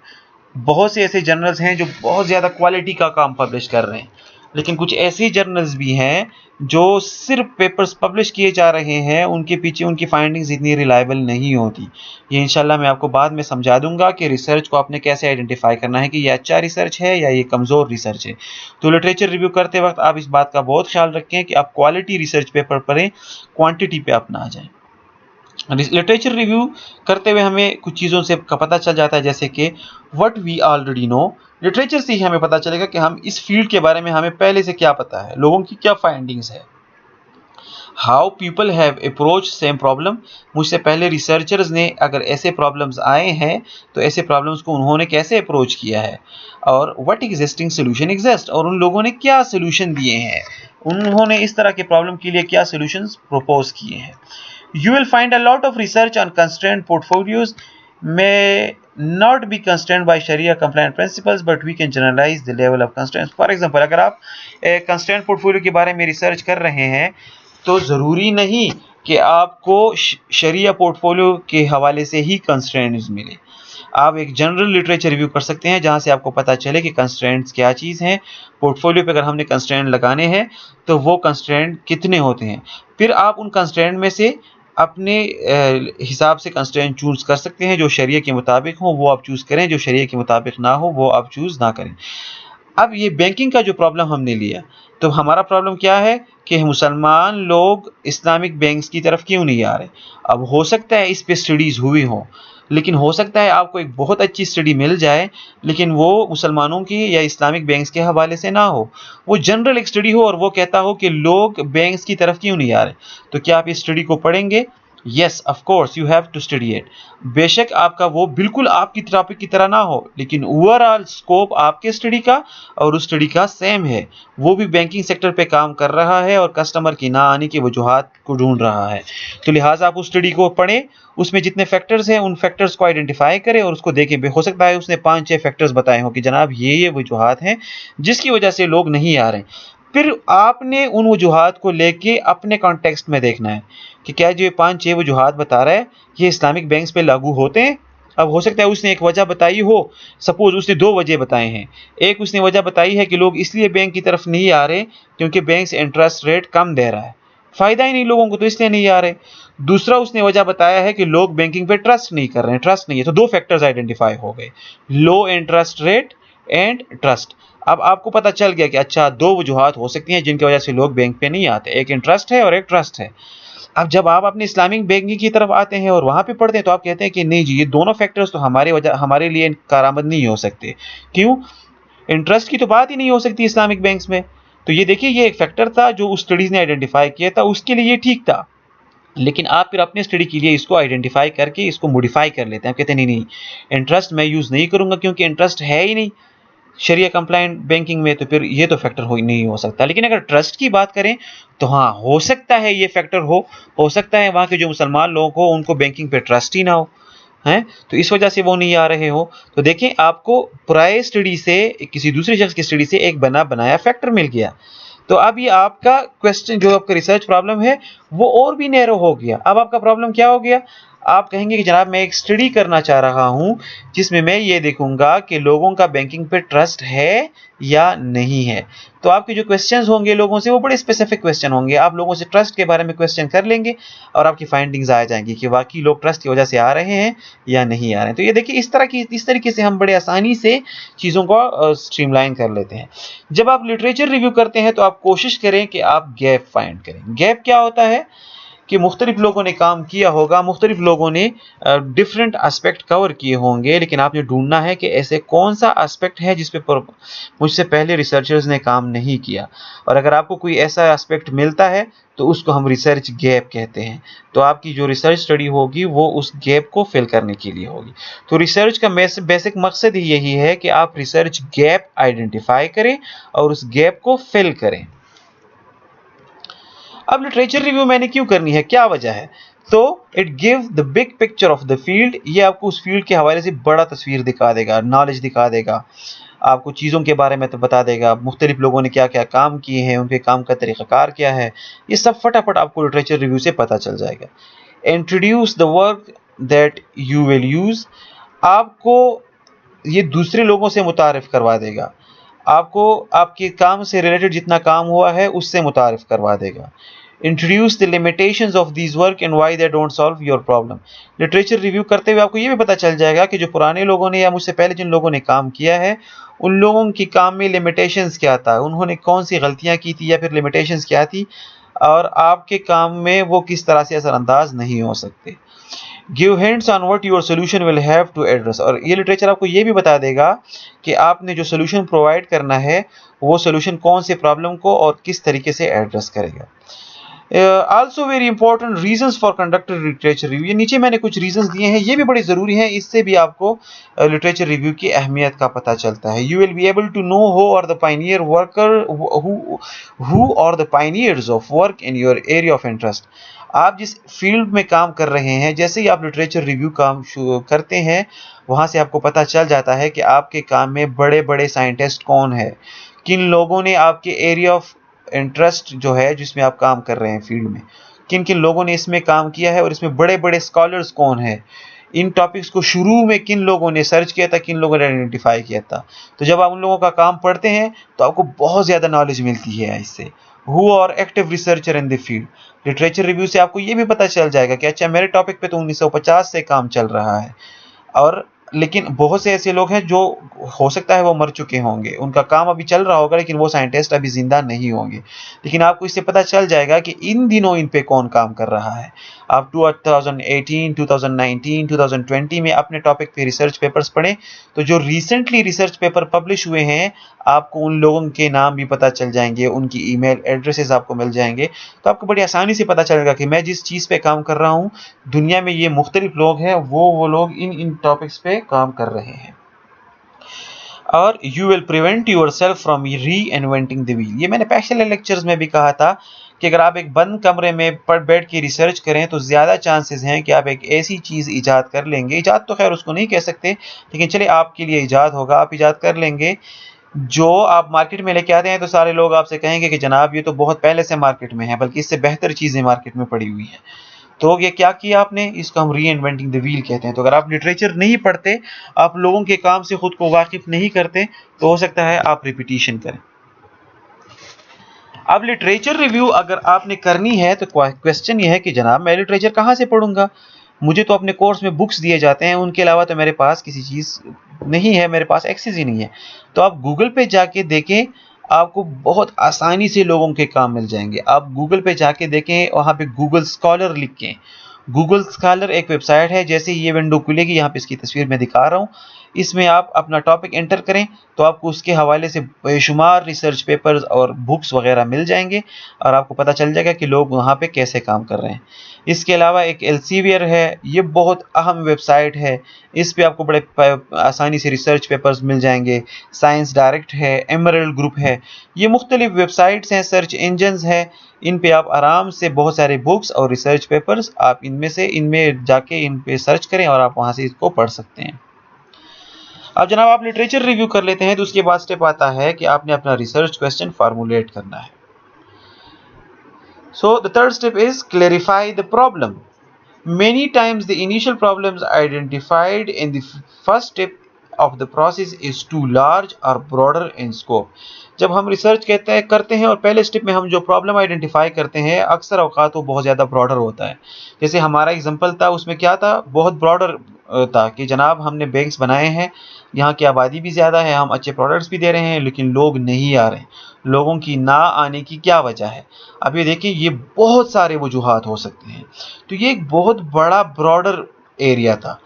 Speaker 1: बहुत से ऐसे जर्नल्स हैं जो बहुत ज़्यादा क्वालिटी का काम पब्लिश कर रहे हैं, लेकिन कुछ ऐसे जर्नल्स भी हैं जो सिर्फ पेपर्स पब्लिश किए जा रहे हैं, उनके पीछे उनकी फाइंडिंग्स इतनी रिलायबल नहीं होती। ये इंशाल्लाह मैं आपको बाद में समझा दूंगा कि रिसर्च को आपने कैसे आइडेंटिफाई करना है कि ये अच्छा रिसर्च है या ये कमज़ोर रिसर्च है। तो लिटरेचर रिव्यू करते वक्त आप इस बात का बहुत ख्याल रखें कि आप क्वालिटी रिसर्च पेपर पढ़ें, क्वान्टिटी पे आप ना आ जाएँ। लिटरेचर रिव्यू करते हुए हमें कुछ चीज़ों से का पता चल जाता है, जैसे कि what we already know. Literature से ही हमें पता चलेगा कि हम इस फील्ड के बारे में हमें पहले से क्या पता है, लोगों की क्या फाइंडिंग्स है। How people have approach same problem, मुझसे पहले रिसर्चर्स ने अगर ऐसे प्रॉब्लम्स आए हैं तो ऐसे प्रॉब्लम्स को उन्होंने कैसे अप्रोच किया है। और व्हाट एग्जिस्टिंग सोल्यूशन एग्जिस्ट, और उन लोगों ने क्या सोल्यूशन दिए हैं, उन्होंने इस तरह के प्रॉब्लम के लिए क्या सोल्यूशंस प्रपोज किए हैं। You will find a lot of research on constrained portfolios may not be constrained by Sharia compliant principles, but we can generalize the level of constraints. For example, अगर आप constrained portfolio के बारे में research कर रहे हैं तो ज़रूरी नहीं कि आपको शरिया पोर्टफोलियो के हवाले से ही कंस्ट्रेंट्स मिले। आप एक जनरल लिटरेचर रिव्यू कर सकते हैं जहां से आपको पता चले कि कंस्ट्रेंट्स क्या चीज़ हैं। पोर्टफोलियो पे अगर हमने कंस्ट्रेंट लगाने हैं तो वो कंस्ट्रेंट कितने होते हैं, फिर आप उन कंस्ट्रेंट में से अपने हिसाब से कंस्ट्रेंट चूज़ कर सकते हैं। जो शरिया के मुताबिक हो वो आप चूज़ करें, जो शरिया के मुताबिक ना हो वो आप चूज़ ना करें। अब ये बैंकिंग का जो प्रॉब्लम हमने लिया, तो हमारा प्रॉब्लम क्या है कि मुसलमान लोग इस्लामिक बैंक्स की तरफ क्यों नहीं आ रहे। अब हो सकता है इस पे स्टडीज़ हुई हो, लेकिन हो सकता है आपको एक बहुत अच्छी स्टडी मिल जाए लेकिन वो मुसलमानों की या इस्लामिक बैंक्स के हवाले से ना हो, वो जनरल एक स्टडी हो और वो कहता हो कि लोग बैंक्स की तरफ क्यों नहीं आ रहे। तो क्या आप इस स्टडी को पढ़ेंगे? Yes of course you have to study it. बेशक आपका वो बिल्कुल आपकी टॉपिक की तरह ना हो, लेकिन ओवरऑल स्कोप आपके स्टडी का और उस स्टडी का सेम है। वो भी बैंकिंग सेक्टर पे काम कर रहा है और कस्टमर की ना आने की वजूहात को ढूंढ रहा है। तो लिहाजा आप उस स्टडी को पढ़ें, उसमें जितने फैक्टर्स हैं उन फैक्टर्स को आइडेंटिफाई करें और उसको देखें। हो सकता है उसने 5-6 फैक्टर्स बताए हो कि जनाब ये वजूहात हैं जिसकी वजह से लोग नहीं आ रहे। फिर आपने उन वजूहात को लेके अपने कॉन्टेक्स्ट में देखना है कि क्या जो 5-6 वजूहात बता रहा है ये इस्लामिक बैंक्स पे लागू होते हैं। अब हो सकता है उसने एक वजह बताई हो, सपोज उसने 2 वजह बताए हैं। एक उसने वजह बताई है कि लोग इसलिए बैंक की तरफ नहीं आ रहे क्योंकि बैंक इंटरेस्ट रेट कम दे रहा है, फ़ायदा ही नहीं लोगों को तो इसलिए नहीं आ रहे। दूसरा उसने वजह बताया है कि लोग बैंकिंग पे ट्रस्ट नहीं कर रहे हैं, ट्रस्ट नहीं है। तो 2 फैक्टर्स आइडेंटिफाई हो गए, लो इंटरेस्ट रेट एंड ट्रस्ट। अब आपको पता चल गया कि अच्छा 2 वजूहात हो सकती हैं जिनकी वजह से लोग बैंक पे नहीं आते, एक इंटरेस्ट है और एक ट्रस्ट है। अब जब आप अपने इस्लामिक बैंकिंग की तरफ आते हैं और वहाँ पे पढ़ते हैं तो आप कहते हैं कि नहीं जी ये दोनों फैक्टर्स तो हमारे लिए कारआमद नहीं हो सकते। क्यों? इंटरेस्ट की तो बात ही नहीं हो सकती इस्लामिक बैंक्स में। तो ये देखिए ये एक फैक्टर था जो उस स्टडीज़ ने आइडेंटिफाई किया था, उसके लिए ये ठीक था। लेकिन आप फिर अपने स्टडी के लिए इसको आइडेंटिफाई करके इसको मॉडिफाई कर लेते हैं। आप कहते हैं नहीं इंटरेस्ट मैं यूज़ नहीं करूँगा क्योंकि इंटरेस्ट है ही नहीं शरिया कंप्लाइंट बैंकिंग में, तो फिर ये तो फैक्टर नहीं हो सकता। लेकिन अगर ट्रस्ट की बात करें तो हाँ हो सकता है ये फैक्टर हो सकता है वहाँ के जो मुसलमान लोग हो उनको बैंकिंग पे ट्रस्ट ही ना हो, हैं तो इस वजह से वो नहीं आ रहे हो। तो देखें आपको प्रायर स्टडी से किसी दूसरे शख्स की स्टडी से एक बना बनाया फैक्टर मिल गया। तो अब ये आपका क्वेश्चन जो आपका रिसर्च प्रॉब्लम है वो और भी नैरो हो गया। अब आपका प्रॉब्लम क्या हो गया, आप कहेंगे कि जनाब मैं एक स्टडी करना चाह रहा हूं जिसमें मैं ये देखूंगा कि लोगों का बैंकिंग पे ट्रस्ट है या नहीं है। तो आपके जो क्वेश्चंस होंगे लोगों से वो बड़े स्पेसिफिक क्वेश्चन होंगे। आप लोगों से ट्रस्ट के बारे में क्वेश्चन कर लेंगे और आपकी फाइंडिंग्स आ जाएंगी कि वाकई लोग ट्रस्ट की वजह से आ रहे हैं या नहीं आ रहे हैं। तो ये देखिए इस तरीके से हम बड़े आसानी से चीज़ों को स्ट्रीमलाइन कर लेते हैं। जब आप लिटरेचर रिव्यू करते हैं तो आप कोशिश करें कि आप गैप फाइंड करें। गैप क्या होता है कि मुख्तलिफ लोगों ने काम किया होगा, मुख्तलिफ लोगों ने डिफरेंट एस्पेक्ट कवर किए होंगे, लेकिन आपने ढूंढना है कि ऐसे कौन सा एस्पेक्ट है जिस पे मुझसे पहले रिसर्चर्स ने काम नहीं किया। और अगर आपको कोई ऐसा एस्पेक्ट मिलता है तो उसको हम रिसर्च गैप कहते हैं। तो आपकी जो रिसर्च स्टडी होगी वो उस गैप को फिल करने के लिए होगी। तो रिसर्च का बेसिक मकसद ही यही है कि आप रिसर्च गैप आइडेंटिफाई करें और उस गैप को फिल करें। अब लिटरेचर रिव्यू मैंने क्यों करनी है, क्या वजह है? तो it give the big picture of the field. ये आपको उस फील्ड के हवाले से बड़ा तस्वीर दिखा देगा, नॉलेज दिखा देगा, आपको चीज़ों के बारे में तो बता देगा, मुख्तलिफ लोगों ने क्या क्या काम किए हैं, उनके काम का तरीक़ाकार क्या है, ये सब फटाफट आपको लिटरेचर रिव्यू से पता चल जाएगा। Introduce the work that you will use. आपको ये दूसरे लोगों से मुतारिफ करवा देगा, आपको आपके काम से रिलेटेड जितना काम हुआ है उससे मुतारिफ करवा देगा। Introduce the limitations of these work and why they don't solve your problem. Literature review करते हुए आपको ये भी पता चल जाएगा कि जो पुराने लोगों ने या मुझसे पहले जिन लोगों ने काम किया है उन लोगों की काम में लिमिटेशंस क्या था, उन्होंने कौन सी गलतियां की थी या फिर लिमिटेशंस क्या थी, और आपके काम में वो किस तरह से असरअंदाज नहीं हो सकते। Give hints on what your solution will have to address. और ये लिटरेचर आपको ये भी बता देगा कि आपने जो सोल्यूशन प्रोवाइड करना है वो सोल्यूशन कौन से प्रॉब्लम को और किस तरीके से एड्रेस करेगा। Also very important reasons for conducted literature review. ये नीचे मैंने कुछ रीजंस दिए हैं, ये भी बड़े ज़रूरी हैं, इससे भी आपको लिटरेचर रिव्यू की अहमियत का पता चलता है। You will be able to know who are the pioneer worker who are the pioneers of work in your area of interest. आप जिस फील्ड में काम कर रहे हैं, जैसे ही आप लिटरेचर रिव्यू काम करते हैं वहाँ से आपको पता चल जाता है कि आपके काम में बड़े बड़े साइंटिस्ट कौन है, किन लोगों ने आपके एरिया ऑफ इंटरेस्ट जो है जिसमें आप काम कर रहे हैं फील्ड में, किन किन लोगों ने इसमें काम किया है और इसमें बड़े बड़े स्कॉलर्स कौन है, इन टॉपिक्स को शुरू में किन लोगों ने सर्च किया था, किन लोगों ने आइडेंटिफाई किया था। तो जब आप उन लोगों का काम पढ़ते हैं तो आपको बहुत ज़्यादा नॉलेज मिलती है इससे। Who are active researcher in the field. Literature review से आपको ये भी पता चल जाएगा कि अच्छा मेरे टॉपिक पे तो 1950 से काम चल रहा है, और लेकिन बहुत से ऐसे लोग हैं जो हो सकता है वो मर चुके होंगे, उनका काम अभी चल रहा होगा लेकिन वो साइंटिस्ट अभी जिंदा नहीं होंगे, लेकिन आपको इससे पता चल जाएगा कि इन दिनों इन पे कौन काम कर रहा है। आप 2018, 2019, 2020 में अपने टॉपिक पे रिसर्च पेपर्स पढ़ें तो जो रिसेंटली रिसर्च पेपर पब्लिश हुए हैं आपको उन लोगों के नाम भी पता चल जाएंगे, उनकी ईमेल एड्रेसेस आपको मिल जाएंगे। तो आपको बड़ी आसानी से पता चलेगा कि मैं जिस चीज़ पे काम कर रहा हूँ दुनिया में ये मुख्तलिफ लोग हैं, वो लोग इन टॉपिक्स पे काम कर रहे हैं। और you will prevent yourself from reinventing the wheel. ये मैंने पिछले लेक्चर्स में भी कहा था कि अगर आप एक बंद कमरे में बैठ के रिसर्च करें तो ज़्यादा चांसेस हैं कि आप एक ऐसी चीज़ ईजाद कर लेंगे, ईजाद तो खैर उसको नहीं कह सकते लेकिन चलिए आपके लिए ईजाद होगा, आप ईजाद कर लेंगे जो आप मार्केट में लेके आते हैं तो सारे लोग आपसे कहेंगे कि जनाब ये तो बहुत पहले से मार्केट में है, बल्कि इससे बेहतर चीज़ें मार्केट में पड़ी हुई हैं। तो ये क्या किया आपने, इसको हम री इन्वेंटिंग द व्हील कहते हैं। तो अगर आप लिटरेचर नहीं पढ़ते, आप लोगों के काम से खुद को वाकिफ नहीं करते, तो हो सकता है आप रिपीटिशन करें। अब लिटरेचर रिव्यू अगर आपने करनी है तो क्वेश्चन ये है कि जनाब मैं लिटरेचर कहाँ से पढ़ूंगा, मुझे तो अपने कोर्स में बुक्स दिए जाते हैं, उनके अलावा तो मेरे पास किसी चीज़ नहीं है, मेरे पास एक्सेस ही नहीं है। तो आप गूगल पे जाके देखें, आपको बहुत आसानी से लोगों के काम मिल जाएंगे। आप गूगल पे जाके देखें, वहाँ पे गूगल स्कॉलर लिख के, गूगल स्कॉलर एक वेबसाइट है, जैसे ये विंडो खुलेगी यहाँ पे इसकी तस्वीर मैं दिखा रहा हूँ, इसमें आप अपना टॉपिक एंटर करें तो आपको उसके हवाले से बेशुमार रिसर्च पेपर्स और बुक्स वगैरह मिल जाएंगे और आपको पता चल जाएगा कि लोग वहाँ पे कैसे काम कर रहे हैं। इसके अलावा एक एल्सेवियर है, ये बहुत अहम वेबसाइट है, इस पे आपको बड़े आसानी से रिसर्च पेपर्स मिल जाएंगे। साइंस डायरेक्ट है, एमरल्ड ग्रुप है, ये मुख्तलिफ वेबसाइट्स हैं, सर्च इंजन्स हैं, इन पे आप आराम से बहुत सारे बुक्स और रिसर्च पेपर्स आप इनमें जाके इन पे सर्च करें और आप वहाँ से इसको पढ़ सकते हैं। अब जनाब आप लिटरेचर रिव्यू कर लेते हैं तो उसके बाद स्टेप आता है कि आपने अपना रिसर्च क्वेश्चन फार्मूलेट करना है। So the third step is clarify the problem. Many times the initial problems identified in the first step of the process is too large or broader in scope. जब हम research करते हैं और पहले step में हम जो प्रॉब्लम आइडेंटिफाई करते हैं अक्सर औकात वो बहुत ज़्यादा ब्रॉडर होता है। जैसे हमारा एग्जांपल था उसमें क्या था, बहुत ब्रॉडर था कि जनाब हमने बैंक्स बनाए हैं, यहाँ की आबादी भी ज़्यादा है, हम अच्छे प्रोडक्ट्स भी दे रहे हैं लेकिन लोग नहीं आ रहे। लोगों की ना आने की क्या वजह है? अब ये देखिए ये बहुत सारे वजूहात हो सकते हैं। तो ये एक बहुत बड़ा ब्रॉडर एरिया था।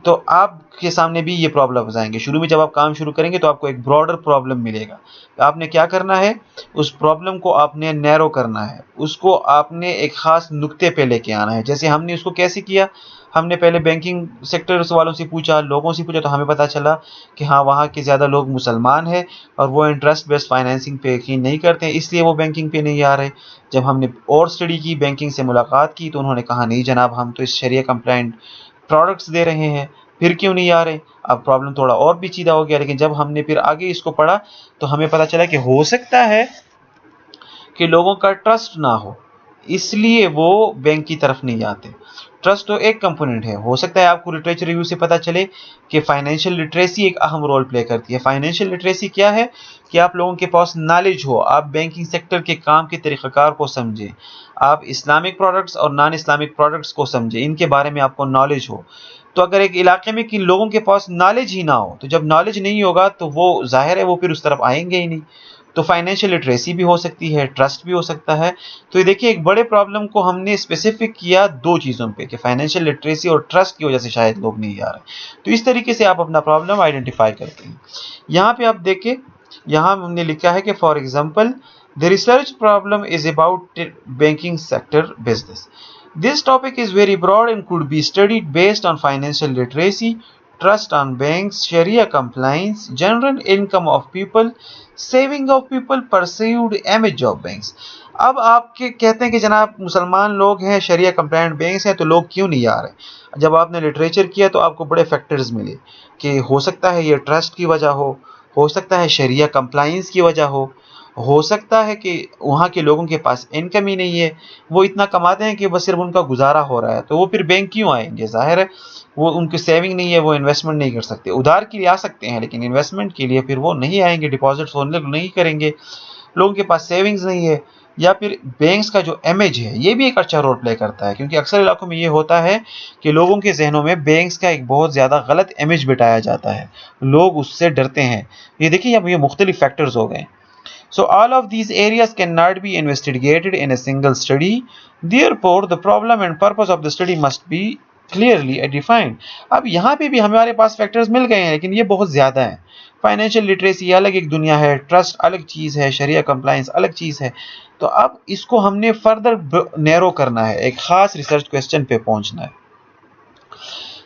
Speaker 1: तो आपके सामने भी ये प्रॉब्लम्स आएंगे। शुरू में जब आप काम शुरू करेंगे तो आपको एक ब्रॉडर प्रॉब्लम मिलेगा। आपने क्या करना है, उस प्रॉब्लम को आपने नैरो करना है, उसको आपने एक खास नुक्ते पे लेके आना है। जैसे हमने उसको कैसे किया, हमने पहले बैंकिंग सेक्टर्स वालों से पूछा, लोगों से पूछा, तो हमें पता चला कि हाँ वहाँ के ज़्यादा लोग मुसलमान हैं और वो इंटरेस्ट बेस्ड फाइनेंसिंग पे यकीन नहीं करते हैं, इसलिए वो बैंकिंग पे नहीं आ रहे। जब हमने और स्टडी की, बैंकिंग से मुलाकात की, तो उन्होंने कहा नहीं जनाब हम तो इस शरिया कंप्लाइंट प्रोडक्ट्स दे रहे हैं, फिर क्यों नहीं आ रहे? अब प्रॉब्लम थोड़ा और भी सीधा हो गया। लेकिन जब हमने फिर आगे इसको पढ़ा तो हमें पता चला कि हो सकता है कि लोगों का ट्रस्ट ना हो, इसलिए वो बैंक की तरफ नहीं आते। ट्रस्ट तो एक कंपोनेंट है। हो सकता है आपको लिटरेचर रिव्यू से पता चले कि फाइनेंशियल लिटरेसी एक अहम रोल प्ले करती है। फाइनेंशियल लिटरेसी क्या है कि आप लोगों के पास नॉलेज हो, आप बैंकिंग सेक्टर के काम के तरीक़ाकार को समझें, आप इस्लामिक प्रोडक्ट्स और नॉन इस्लामिक प्रोडक्ट्स को समझें, इनके बारे में आपको नॉलेज हो। तो अगर एक इलाके में कि लोगों के पास नॉलेज ही ना हो, तो जब नॉलेज नहीं होगा तो वो जाहिर है वो फिर उस तरफ आएंगे ही नहीं। तो फाइनेंशियल लिटरेसी भी हो सकती है, ट्रस्ट भी हो सकता है। तो ये देखिए एक बड़े प्रॉब्लम को हमने स्पेसिफिक किया दो चीज़ों पे कि फाइनेंशियल लिटरेसी और ट्रस्ट की वजह से शायद लोग नहीं आ रहे। तो इस तरीके से आप अपना प्रॉब्लम आइडेंटिफाई करते हैं। यहाँ पे आप देखें, यहाँ हमने लिखा है कि for example the research problem is about banking sector business. This topic is very broad and could be studied based on financial literacy, trust on banks, Sharia compliance, general income of people, saving of people, perceived image of banks. अब आपके कहते हैं कि जनाब मुसलमान लोग हैं, शरिया compliant banks हैं, तो लोग क्यों नहीं आ रहे? जब आपने लिटरेचर किया तो आपको बड़े फैक्टर्स मिले कि हो सकता है ये ट्रस्ट की वजह हो सकता है शरिया कंप्लायंस की वजह हो सकता है कि वहाँ के लोगों के पास इनकम ही नहीं है, वो इतना कमाते हैं कि बस सिर्फ उनका गुजारा हो रहा है, तो वो फिर बैंक क्यों आएंगे? जाहिर है वो उनकी सेविंग नहीं है, वो इन्वेस्टमेंट नहीं कर सकते। उधार के लिए आ सकते हैं लेकिन इन्वेस्टमेंट के लिए फिर वो नहीं आएंगे, डिपॉजिट्स होने नहीं करेंगे, लोगों के पास सेविंग्स नहीं है। या फिर बैंक्स का जो इमेज है ये भी एक अच्छा रोल प्ले करता है, क्योंकि अक्सर इलाकों में ये होता है कि लोगों के जहनों में बैंक्स का एक बहुत ज़्यादा गलत इमेज बिठाया जाता है, लोग उससे डरते हैं। ये देखिए अब ये मुख्तलिफ फैक्टर्स हो गए। So all of these areas cannot be investigated in a single study. Therefore, the problem and purpose of the study must be clearly defined. अब यहाँ पे भी हमारे पास फैक्टर्स मिल गए हैं लेकिन ये बहुत ज़्यादा हैं। फाइनेंशियल लिटरेसी अलग एक दुनिया है, ट्रस्ट अलग चीज़ है, शरिया कंप्लायंस अलग चीज़ है। तो अब इसको हमने फर्दर नैरो करना है, एक ख़ास रिसर्च क्वेश्चन पे पहुँचना है।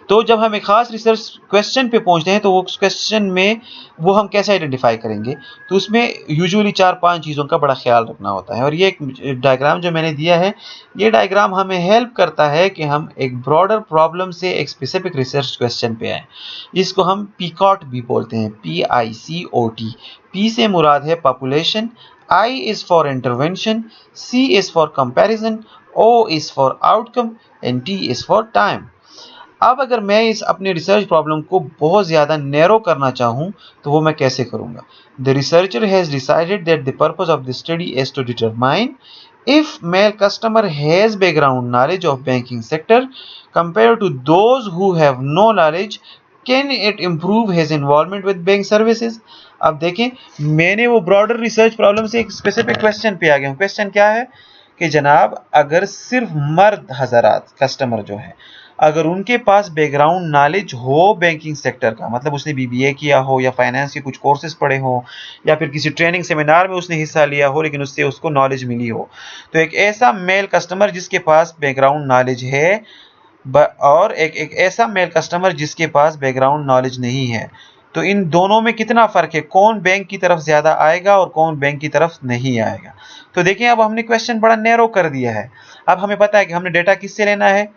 Speaker 1: तो जब हम एक खास रिसर्च क्वेश्चन पे पहुंचते हैं तो वो क्वेश्चन में वो हम कैसे आइडेंटिफाई करेंगे, तो उसमें यूजुअली 4-5 चीज़ों का बड़ा ख्याल रखना होता है। और ये एक डायग्राम जो मैंने दिया है, ये डायग्राम हमें हेल्प करता है कि हम एक ब्रॉडर प्रॉब्लम से एक स्पेसिफिक रिसर्च क्वेश्चन पे आए। इसको हम पीकॉट भी बोलते हैं, PICOT। पी से मुराद है population, I is for intervention, C is for comparison, O is for outcome and T is for time. अब अगर मैं इस अपने रिसर्च प्रॉब्लम को बहुत ज़्यादा नैरो करना चाहूँ तो वो मैं कैसे करूँगा? The researcher has decided that the purpose of the study is to determine if male customer has background knowledge of banking sector compared to those who have no knowledge, can it improve his involvement with bank services? अब देखें मैंने वो broader research problem से एक specific question पे आ गया हूँ। Question क्या है कि जनाब अगर सिर्फ मर्द हजरात कस्टमर जो है, अगर उनके पास बैकग्राउंड नॉलेज हो बैंकिंग सेक्टर का, मतलब उसने BBA किया हो या फाइनेंस के कुछ कोर्सेज पढ़े हो या फिर किसी ट्रेनिंग सेमिनार में उसने हिस्सा लिया हो लेकिन उससे उसको नॉलेज मिली हो, तो एक ऐसा मेल कस्टमर जिसके पास बैकग्राउंड नॉलेज है और एक ऐसा मेल कस्टमर जिसके पास बैकग्राउंड नॉलेज नहीं है, तो इन दोनों में कितना फ़र्क है? कौन बैंक की तरफ ज़्यादा आएगा और कौन बैंक की तरफ नहीं आएगा? तो देखें अब हमने क्वेश्चन बड़ा नैरो कर दिया है। अब हमें पता है कि हमने डेटा किससे लेना है,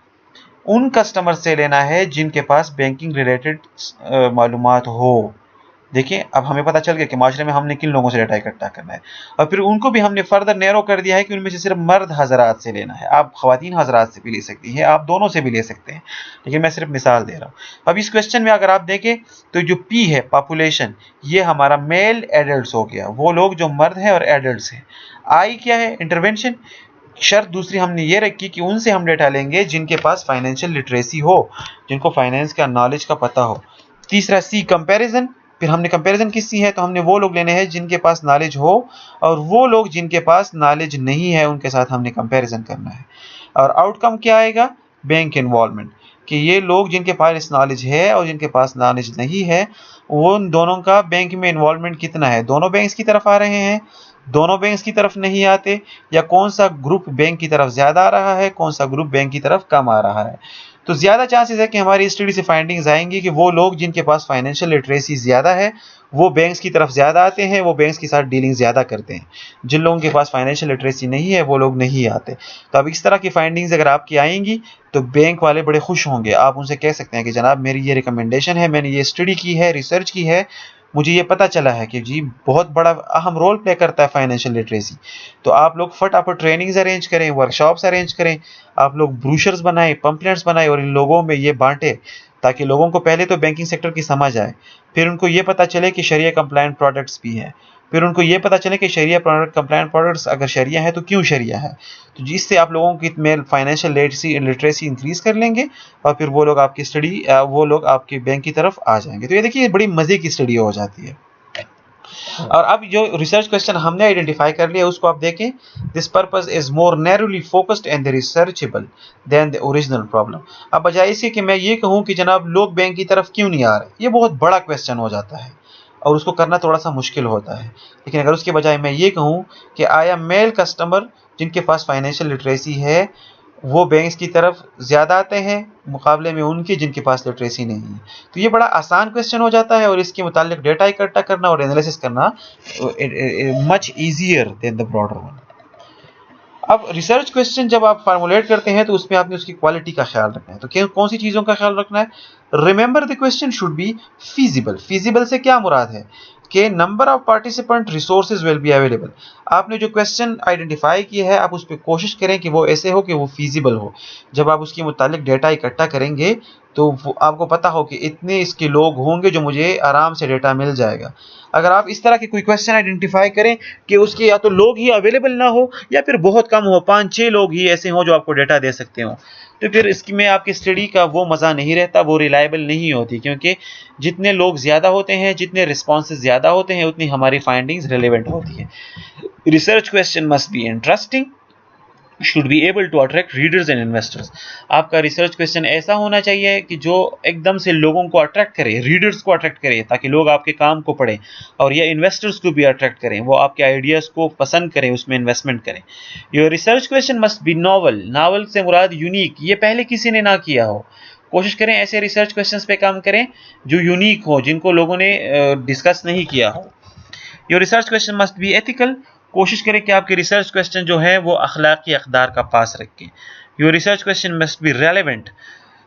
Speaker 1: उन कस्टमर से लेना है जिनके पास बैंकिंग रिलेटेड मालूमात हो, देखिए अब हमें पता चल गया कि माशरे में हमने किन लोगों से डाटा इकट्ठा करना है, और फिर उनको भी हमने फर्दर नैरो कर दिया है कि उनमें से सिर्फ मर्द हजरात से लेना है। आप खवातीन हजरात से भी ले सकती हैं, आप दोनों से भी ले सकते हैं, लेकिन मैं सिर्फ मिसाल दे रहा हूँ। अब इस क्वेश्चन में अगर आप देखें तो जो पी है पॉपुलेशन, ये हमारा मेल एडल्ट हो गया, वो लोग जो मर्द हैं और एडल्ट हैं। आई क्या है, इंटरवेंशन। शर्त दूसरी हमने ये रखी कि उनसे हम डेटा लेंगे जिनके पास फाइनेंशियल लिटरेसी हो, जिनको फाइनेंस का नॉलेज का पता हो। तीसरा सी कंपैरिजन, फिर हमने कंपैरिजन किससी है, तो हमने वो लोग लेने हैं जिनके पास नॉलेज हो, और वो लोग जिनके पास नॉलेज नहीं है उनके साथ हमने कंपैरिजन करना है। और आउटकम क्या आएगा, बैंक इन्वॉल्वमेंट, कि ये लोग जिनके पास नॉलेज है और जिनके पास नॉलेज नहीं है, वो उन दोनों का बैंक में इन्वॉल्वमेंट कितना है, दोनों बैंक्स की तरफ आ रहे हैं, दोनों बैंक्स की तरफ नहीं आते, या कौन सा ग्रुप बैंक की तरफ ज्यादा आ रहा है, कौन सा ग्रुप बैंक की तरफ कम आ रहा है। तो ज्यादा चांसेस है कि हमारी स्टडी से फाइंडिंग्स आएंगी कि वो लोग जिनके पास फाइनेंशियल लिटरेसी ज्यादा है वो बैंक्स की तरफ ज्यादा आते हैं, वो बैंक्स के साथ डीलिंग ज्यादा करते हैं। जिन लोगों के पास फाइनेंशियल लिटरेसी नहीं है वो लोग नहीं आते। तो अब इस तरह की फाइंडिंग्स अगर आपकी आएंगी तो बैंक वाले बड़े खुश होंगे। आप उनसे कह सकते हैं कि जनाब मेरी ये रिकमेंडेशन है, मैंने ये स्टडी की है, रिसर्च की है, मुझे ये पता चला है कि जी बहुत बड़ा अहम रोल प्ले करता है फाइनेंशियल लिटरेसी। तो आप लोग फटाफट ट्रेनिंग्स अरेंज करें, वर्कशॉप्स अरेंज करें, आप लोग ब्रूशर्स बनाएं, पंपलेट्स बनाएं और इन लोगों में ये बांटें, ताकि लोगों को पहले तो बैंकिंग सेक्टर की समझ आए, फिर उनको ये पता चले कि शरिया कंप्लायंट प्रोडक्ट्स भी हैं, फिर उनको ये पता चले कि शरिया प्रोडक्ट कंप्लायंट प्रोडक्ट्स अगर शरिया है तो क्यों शरिया है। तो जिससे आप लोगों की में फाइनेंशियल लिटरेसी इंक्रीज कर लेंगे, और फिर वो लोग आपकी स्टडी वो लोग आपके बैंक की तरफ आ जाएंगे। तो ये देखिए बड़ी मजे की स्टडी हो जाती है। और अब जो रिसर्च क्वेश्चन हमने आइडेंटिफाई कर लिया उसको आप देखें, this purpose is more narrowly focused and researchable than the original problem. अब बजाय इसके कि मैं ये कहूं कि जनाब लोग बैंक की तरफ क्यों नहीं आ रहे, ये बहुत बड़ा क्वेश्चन हो जाता है और उसको करना थोड़ा सा मुश्किल होता है। लेकिन अगर उसके बजाय मैं ये कहूं कि आया मेल कस्टमर जिनके पास फाइनेंशियल लिटरेसी है वो बैंक्स की तरफ ज़्यादा आते हैं मुकाबले में उनके जिनके पास लिटरेसी नहीं है, तो ये बड़ा आसान क्वेश्चन हो जाता है और इसके मुतालिक डेटा इकट्ठा करना और एनालिसिस करना much easier than the broader one. अब रिसर्च क्वेश्चन जब आप फार्मुलेट करते हैं तो उसमें आपने उसकी क्वालिटी का ख्याल रखना है। तो कौन सी चीज़ों का ख्याल रखना है, remember the question should be feasible. Feasible से क्या मुराद है कि number of participant resources will be available. आपने जो क्वेश्चन आइडेंटिफाई किया है आप उस पर कोशिश करें कि वो ऐसे हो कि वो फीजिबल हो। जब आप उसके मुतालिक डेटा इकट्ठा करेंगे तो आपको पता हो कि इतने इसके लोग होंगे जो मुझे आराम से डेटा मिल जाएगा। अगर आप इस तरह के कोई क्वेश्चन आइडेंटिफाई करें कि उसके या तो लोग ही अवेलेबल ना हो या फिर बहुत कम हो, 5-6 लोग ही ऐसे हों जो आपको डेटा दे सकते हो, तो फिर इसकी में आपकी स्टडी का वो मज़ा नहीं रहता, वो रिलायबल नहीं होती, क्योंकि जितने लोग ज़्यादा होते हैं, जितने रिस्पॉन्सेज ज़्यादा होते हैं, उतनी हमारी फाइंडिंग्स रिलेवेंट होती है। Research question must be interesting, should be able to attract readers and investors. आपका रिसर्च क्वेश्चन ऐसा होना चाहिए कि जो एकदम से लोगों को अट्रैक्ट करे, रीडर्स को अट्रैक्ट करे, ताकि लोग आपके काम को पढ़ें, और ये इन्वेस्टर्स को भी अट्रैक्ट करें, वो आपके आइडियाज़ को पसंद करें, उसमें इन्वेस्टमेंट करें। Your research question must B novel. Novel से मुराद यूनिक, ये पहले किसी ने ना किया हो। कोशिश करें ऐसे रिसर्च क्वेश्चंस पे काम करें जो यूनिक हो, जिनको लोगों ने डिस्कस नहीं किया हो। Your research question must be ethical. कोशिश करें कि आपके रिसर्च क्वेश्चन जो है वो अखलाकी अकदार का पास रखें। Your research question must B relevant.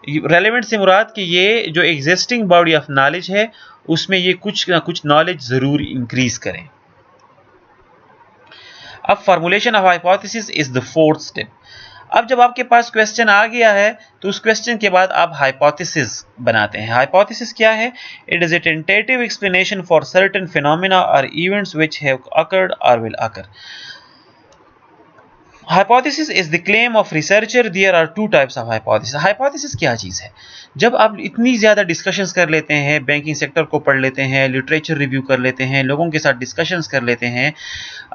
Speaker 1: Relevant से मुराद कि ये जो एग्जिस्टिंग बॉडी ऑफ नॉलेज है उसमें ये कुछ ना कुछ नॉलेज ज़रूर इंक्रीज करें। अब formulation of hypothesis is the fourth step. अब जब आपके पास क्वेश्चन आ गया है तो उस क्वेश्चन के बाद आप हाइपोथेसिस बनाते हैं। हाइपोथेसिस क्या है, it is a tentative explanation for certain phenomena और इवेंट्स व्हिच हैव अकर्ड और will occur. Hypothesis is the claim of researcher. There are two types of hypothesis. Hypothesis क्या चीज़ है, जब आप इतनी ज़्यादा डिस्कशंस कर लेते हैं, बैंकिंग सेक्टर को पढ़ लेते हैं, लिटरेचर रिव्यू कर लेते हैं, लोगों के साथ डिस्कशंस कर लेते हैं,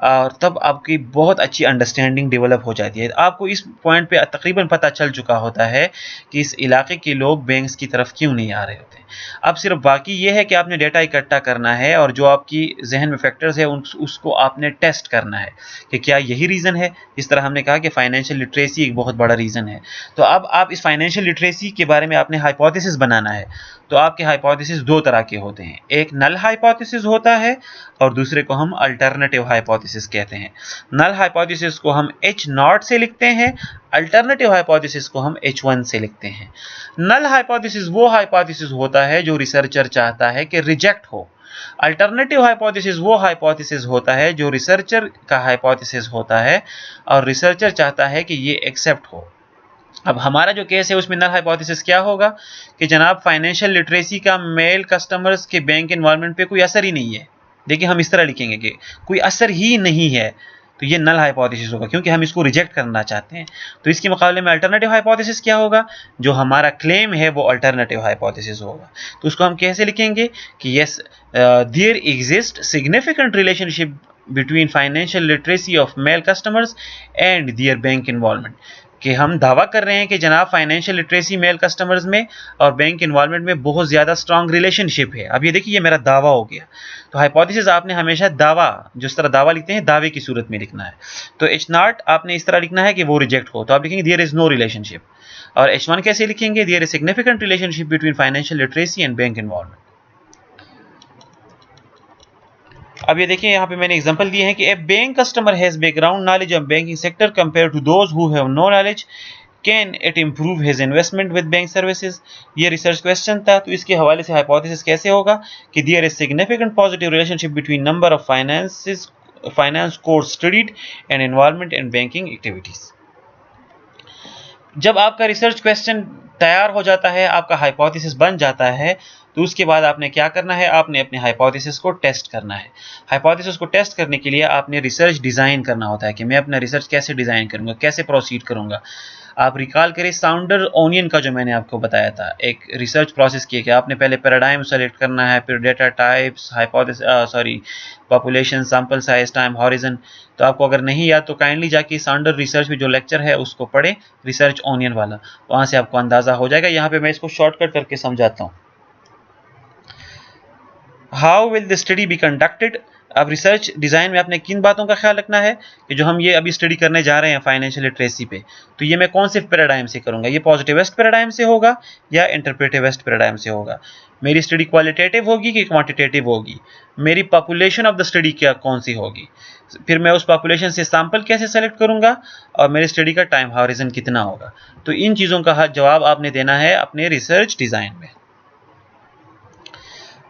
Speaker 1: और तब आपकी बहुत अच्छी अंडरस्टैंडिंग डेवलप हो जाती है। आपको इस पॉइंट पे तकरीबन पता चल चुका होता है कि इस इलाके के लोग बैंक्स की तरफ क्यों नहीं आ रहे होते। अब सिर्फ बाकी ये है कि आपने डेटा इकट्ठा करना है और जो आपकी जहन में फैक्टर्स है उसको आपने टेस्ट करना है कि क्या यही रीज़न है। इस तरह हमने कहा कि फाइनेंशियल लिटरेसी एक बहुत बड़ा रीज़न है। तो अब आप इस फाइनेंशियल लिटरेसी के बारे में आपने हाइपोथेसिस बनाना है। तो आपके हाइपोथेसिस दो तरह के होते हैं, एक नल हाइपोथेसिस होता है और दूसरे को हम अल्टरनेटिव हाइपोथेसिस कहते हैं। नल हाइपोथेसिस को हम H0 से लिखते हैं, अल्टरनेटिव हाइपोथेसिस को हम H1 से लिखते हैं। नल हाइपोथेसिस वो हाइपोथेसिस होता है जो रिसर्चर चाहता है कि रिजेक्ट हो, अल्टरनेटिव हाइपोथेसिस वो हाइपोथेसिस होता है जो रिसर्चर का हाइपोथेसिस होता है और रिसर्चर चाहता है कि ये एक्सेप्ट हो। अब हमारा जो केस है उसमें नल हाइपोथेसिस क्या होगा कि जनाब फाइनेंशियल लिटरेसी का मेल कस्टमर्स के बैंक इन्वॉल्वमेंट पे कोई असर ही नहीं है। देखिए हम इस तरह लिखेंगे कि कोई असर ही नहीं है, तो ये नल हाइपोथेसिस होगा क्योंकि हम इसको रिजेक्ट करना चाहते हैं। तो इसके मुकाबले में अल्टरनेटिव हाइपोथेसिस क्या होगा, जो हमारा क्लेम है वो अल्टरनेटिव हाइपोथेसिस होगा। तो उसको हम कैसे लिखेंगे कि yes there exist significant relationship between financial literacy of male customers and their bank involvement, कि हम दावा कर रहे हैं कि जनाब फाइनेंशियल लिटरेसी मेल कस्टमर्स में और बैंक इन्वॉल्वमेंट में बहुत ज़्यादा स्ट्रांग रिलेशनशिप है। अब ये देखिए ये मेरा दावा हो गया। तो हाइपोथेसिस आपने हमेशा दावा, जिस तरह दावा लिखते हैं दावे की सूरत में लिखना है। तो H0 आपने इस तरह लिखना है कि वो रिजेक्ट हो, तो आप लिखेंगे देयर इज नो रिलेशनशिप। और H1 कैसे लिखेंगे, there is significant relationship between financial literacy and bank involvement. अब ये देखिए यहाँ पे मैंने एग्जांपल दिए हैं कि a bank customer has background knowledge of banking sector compare to those who have no knowledge, can it improve his investment with bank services. ये रिसर्च क्वेश्चन था, तो इसके हवाले से हाइपोथेसिस कैसे होगा कि there is significant positive relationship between number of finance course studied and involvement in banking activities. जब आपका रिसर्च क्वेश्चन तैयार हो जाता है, आपका हाइपोथेसिस बन जाता है, तो उसके बाद आपने क्या करना है, आपने अपने हाइपोथेसिस को टेस्ट करना है। हाइपोथेसिस को टेस्ट करने के लिए आपने रिसर्च डिज़ाइन करना होता है कि मैं अपना रिसर्च कैसे डिज़ाइन करूंगा, कैसे प्रोसीड करूंगा। आप रिकॉल करें साउंडर ओनियन का जो मैंने आपको बताया था, एक रिसर्च प्रोसेस किया कि आपने पहले पैराडाइम सेलेक्ट करना है, फिर data types, population, sample size, time horizon. तो आपको अगर नहीं याद तो काइंडली जाके साउंडर रिसर्च में जो लेक्चर है उसको पढ़ें, रिसर्च ओनियन वाला, वहाँ से आपको अंदाज़ा हो जाएगा। यहाँ पे मैं इसको शॉर्टकट करके समझाता हूँ। How will the study be conducted. अब रिसर्च डिज़ाइन में आपने किन बातों का ख्याल रखना है कि जो हम ये अभी स्टडी करने जा रहे हैं फाइनेंशियल लिटरेसी पे, तो ये मैं कौन से पैराडाइम से करूँगा, ये पॉजिटिविस्ट पैराडाइम से होगा या इंटरप्रेटिविस्ट पैराडाइम से होगा। मेरी स्टडी क्वालिटेटिव होगी कि क्वांटिटेटिव होगी, मेरी पॉपुलेशन ऑफ द स्टडी क्या कौन सी होगी, फिर मैं उस पॉपुलेशन से सैंपल कैसे सेलेक्ट करूँगा, और मेरी स्टडी का टाइम हॉरिजन कितना होगा। तो इन चीज़ों का जवाब आपने देना है अपने रिसर्च डिज़ाइन में।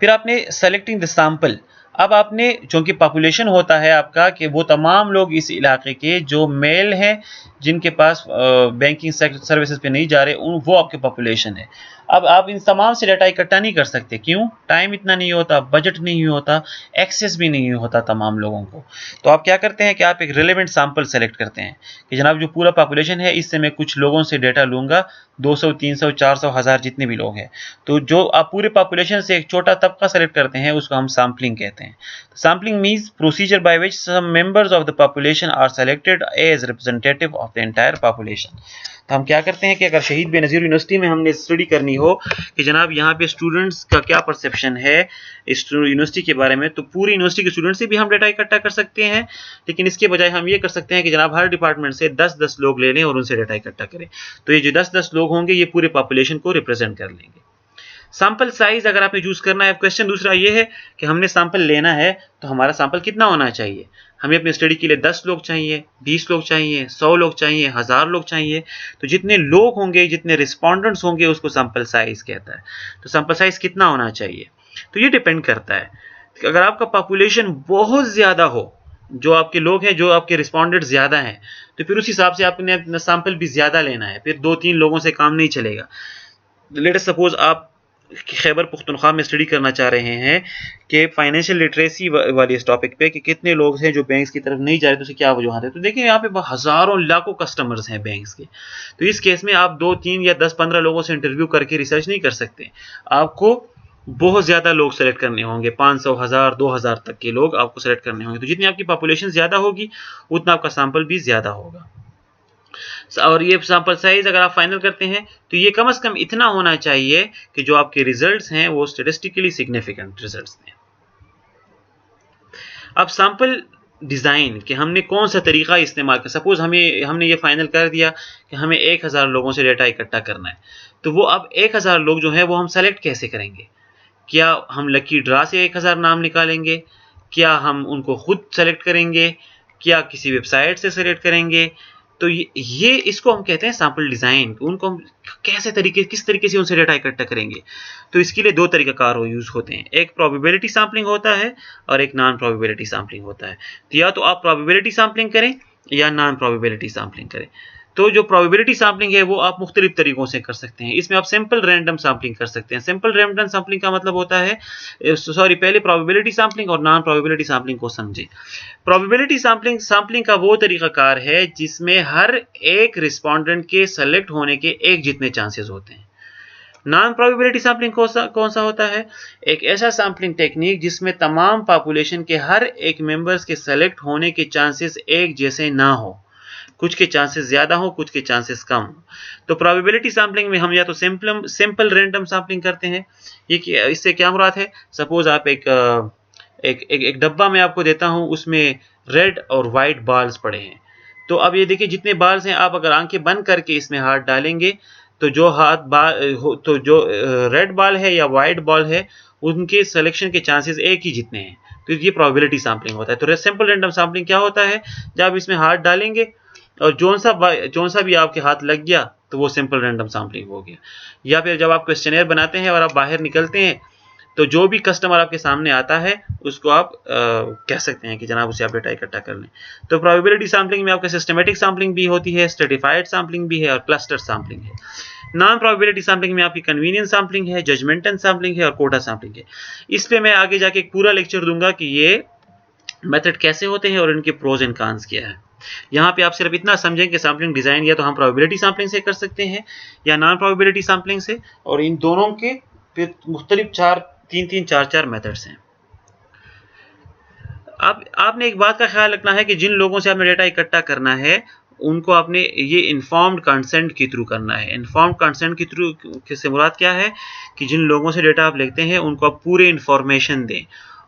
Speaker 1: फिर आपने सेलेक्टिंग द सैंपल। अब आपने, चूंकि पॉपुलेशन होता है आपका कि वो तमाम लोग इस इलाके के जो मेल हैं जिनके पास बैंकिंग सर्विसेज पे नहीं जा रहे, वो आपके पॉपुलेशन है। अब आप इन तमाम से डाटा इकट्ठा नहीं कर सकते, क्यों, टाइम इतना नहीं होता, बजट नहीं होता, एक्सेस भी नहीं होता तमाम लोगों को। तो आप क्या करते हैं कि आप एक रिलेवेंट सैंपल सेलेक्ट करते हैं कि जनाब जो पूरा पॉपुलेशन है इससे मैं कुछ लोगों से डेटा लूँगा, 200, 300, 400, 1000 जितने भी लोग हैं। तो जो आप पूरे पॉपुलेशन से एक छोटा तबका सेलेक्ट करते हैं उसको हम सैम्पलिंग कहते हैं। Sampling means procedure by which some members of the population are selected as representative of the entire population. तो हम क्या करते हैं कि अगर शहीद बेनज़ीर यूनिवर्सिटी में हमने स्टडी करनी हो कि जनाब यहाँ पे स्टूडेंट्स का क्या परसेप्शन है इस यूनिवर्सिटी के बारे में, तो पूरी यूनिवर्सिटी के स्टूडेंट से भी हम डेटा इकट्ठा कर सकते हैं, लेकिन इसके बजाय हम ये कर सकते हैं कि जनाब हर डिपार्टमेंट से 10-10 लोग ले लें और उनसे डेटा इकट्ठा करें। तो ये जो 10-10 लोग होंगे ये पूरे पॉपुलेशन को रिप्रेजेंट कर लेंगे। सैंपल साइज अगर आपने चूज करना है, क्वेश्चन दूसरा ये है कि हमने सैंपल लेना है तो हमारा सैंपल कितना होना चाहिए। हमें अपनी स्टडी के लिए 10 लोग चाहिए, 20 लोग चाहिए, 100 लोग चाहिए, 1000 लोग चाहिए। तो जितने लोग होंगे, जितने रिस्पॉन्डेंट्स होंगे, उसको सैंपल साइज कहता है। तो सैंपल साइज कितना होना चाहिए, तो ये डिपेंड करता है कि अगर आपका पॉपुलेशन बहुत ज़्यादा हो, जो आपके लोग हैं, जो आपके रिस्पॉन्डेंट ज़्यादा हैं, तो फिर उस हिसाब से आपने अपना सैंपल भी ज़्यादा लेना है। फिर 2-3 लोगों से काम नहीं चलेगा। लेट अस सपोज आप खैबर पुख्तनख्वा में स्टडी करना चाह रहे हैं कि फाइनेंशियल लिटरेसी वाली इस टॉपिक पे कि कितने लोग हैं जो बैंक्स की तरफ नहीं जा रहे, तो उसे क्या वजूहत है। तो देखिए यहाँ पे हज़ारों लाखों कस्टमर्स हैं बैंक्स के। तो इस केस में आप 2-3 या 10-15 लोगों से इंटरव्यू करके रिसर्च नहीं कर सकते। आपको बहुत ज़्यादा लोग सेलेक्ट करने होंगे, 500, 1000, 2000 तक के लोग आपको सेलेक्ट करने होंगे। तो जितनी आपकी पॉपुलेशन ज़्यादा होगी उतना आपका सैंपल भी ज़्यादा होगा। और ये सैंपल साइज अगर आप फाइनल करते हैं तो ये कम से कम इतना होना चाहिए कि जो आपके रिजल्ट्स हैं वो स्टैटिस्टिकली सिग्निफिकेंट रिजल्ट्स दें। अब सैंपल डिज़ाइन कि हमने कौन सा तरीका इस्तेमाल किया। सपोज हमने ये फाइनल कर दिया कि हमें 1000 लोगों से डेटा इकट्ठा करना है, तो वो अब 1000 लोग जो हैं वो हम सेलेक्ट कैसे करेंगे। क्या हम लकी ड्रा से 1000 नाम निकालेंगे, क्या हम उनको खुद सेलेक्ट करेंगे, क्या किसी वेबसाइट से सेलेक्ट करेंगे, तो ये इसको हम कहते हैं सैंपल डिज़ाइन। उनको हम किस तरीके से उनसे डेटा इकट्ठा करेंगे। तो इसके लिए दो तरीक़ाकार यूज़ होते हैं, एक प्रोबेबिलिटी सैंपलिंग होता है और एक नॉन प्रोबेबिलिटी सैंपलिंग होता है। तो या तो आप प्रोबेबिलिटी सैंपलिंग करें या नॉन प्रोबेबिलिटी सैंपलिंग करें। तो जो प्रोबेबिलिटी सैंपलिंग है वो आप मुख्तलिफ तरीकों से कर सकते हैं। इसमें आप सिंपल रैंडम सैंपलिंग कर सकते हैं। सिंपल रैंडम सैंपलिंग का मतलब होता है, सॉरी, पहले प्रोबेबिलिटी सैंपलिंग और नॉन प्रोबेबिलिटी सैंपलिंग को समझें। प्रोबेबिलिटी सैंपलिंग का वो तरीक़ाकार है जिसमें हर एक रिस्पोंडेंट के सेलेक्ट होने के एक जितने चांसेस होते हैं। नॉन प्रोबेबिलिटी सैंपलिंग कौन सा होता है? एक ऐसा सैंपलिंग टेक्निक जिसमें तमाम पॉपुलेशन के हर एक मेंबर्स के सेलेक्ट होने के चांसेस एक जैसे ना हो, कुछ के चांसेस ज़्यादा हो, कुछ के चांसेस कम। तो प्रोबेबिलिटी सैंपलिंग में हम या तो सिंपल रैंडम सैंपलिंग करते हैं। इससे क्या मुराद है? सपोज आप एक डब्बा में आपको देता हूं, उसमें रेड और वाइट बाल्स पड़े हैं। तो अब ये देखिए जितने बाल्स हैं, आप अगर आंखें बंद करके इसमें हाथ डालेंगे तो जो रेड बॉल है या वाइट बॉल है, उनके सिलेक्शन के चांसेस एक ही जितने हैं। तो ये प्रोबेबिलिटी सैंपलिंग होता है। तो सिंपल रैंडम सैंपलिंग क्या होता है? जब आप इसमें हाथ डालेंगे और जौन सा भी आपके हाथ लग गया तो वो सिंपल रैंडम सैंपलिंग हो गया। या फिर जब आप क्वेश्चनेयर बनाते हैं और आप बाहर निकलते हैं, तो जो भी कस्टमर आपके सामने आता है उसको आप कह सकते हैं कि जनाब उसे आप डेटा इकट्ठा कर लें। तो प्रोबेबिलिटी सैंपलिंग में आपका सिस्टमेटिक सैंपलिंग भी होती है, स्ट्रेटिफाइड सैंपलिंग भी है और क्लस्टर सैंपलिंग है। नॉन प्रोबेबिलिटी सैंपलिंग में आपकी कन्वीनियंस सैंपलिंग है, जजमेंटल सैंपलिंग है और कोटा सैंपलिंग है। इस पे मैं आगे जाके एक पूरा लेक्चर दूंगा कि ये मेथड कैसे होते हैं और इनके प्रोज एंड कॉन्स क्या है। यहाँ पे आप सिर्फ इतना समझें कि सैंपलिंग डिजाइन या तो हम प्रोबेबिलिटी सैंपलिंग से कर सकते हैं या नॉन प्रोबेबिलिटी सैंपलिंग से, और इन दोनों के फिर मुख्तलिफ चार मेथड्स हैं। अब आपने एक बात का ख्याल रखना है कि जिन लोगों से आपने डेटा इकट्ठा करना है उनको आपने ये इन्फॉर्म्ड कंसेंट के थ्रू करना है। इन्फॉर्म्ड कंसेंट के थ्रू से मुराद क्या है कि जिन लोगों से डेटा आप लेते हैं उनको आप पूरे इन्फॉर्मेशन दें,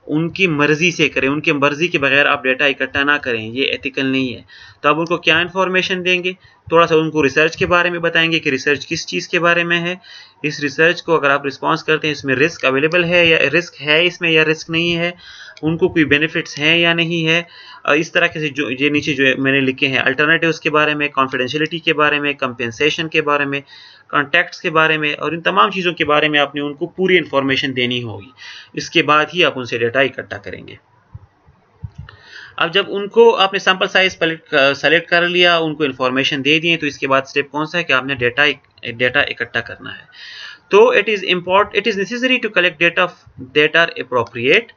Speaker 1: उनकी मर्जी से करें, उनकी मर्जी के बगैर आप डेटा इकट्ठा ना करें, ये एथिकल नहीं है। तो आप उनको क्या इन्फॉर्मेशन देंगे? थोड़ा सा उनको रिसर्च के बारे में बताएंगे कि रिसर्च किस चीज़ के बारे में है, इस रिसर्च को अगर आप रिस्पॉन्स करते हैं इसमें रिस्क अवेलेबल है या रिस्क है इसमें या रिस्क नहीं है, उनको कोई बेनिफिट्स हैं या नहीं है। इस तरह के जो ये नीचे जो मैंने लिखे हैं अल्टरनेटिव्स के बारे में, कॉन्फिडेंशियलिटी के बारे में, कंपेंसेशन के बारे में, कॉन्टैक्ट्स के बारे में, और इन तमाम चीज़ों के बारे में आपने उनको पूरी इन्फॉर्मेशन देनी होगी। इसके बाद ही आप उनसे डेटा इकट्ठा करेंगे। अब जब उनको आपने सैंपल साइज सेलेक्ट कर लिया, उनको इन्फॉर्मेशन दे दिए, तो इसके बाद स्टेप कौन सा है कि आपने डेटा इकट्ठा करना है। तो it is necessary to collect data that are appropriate.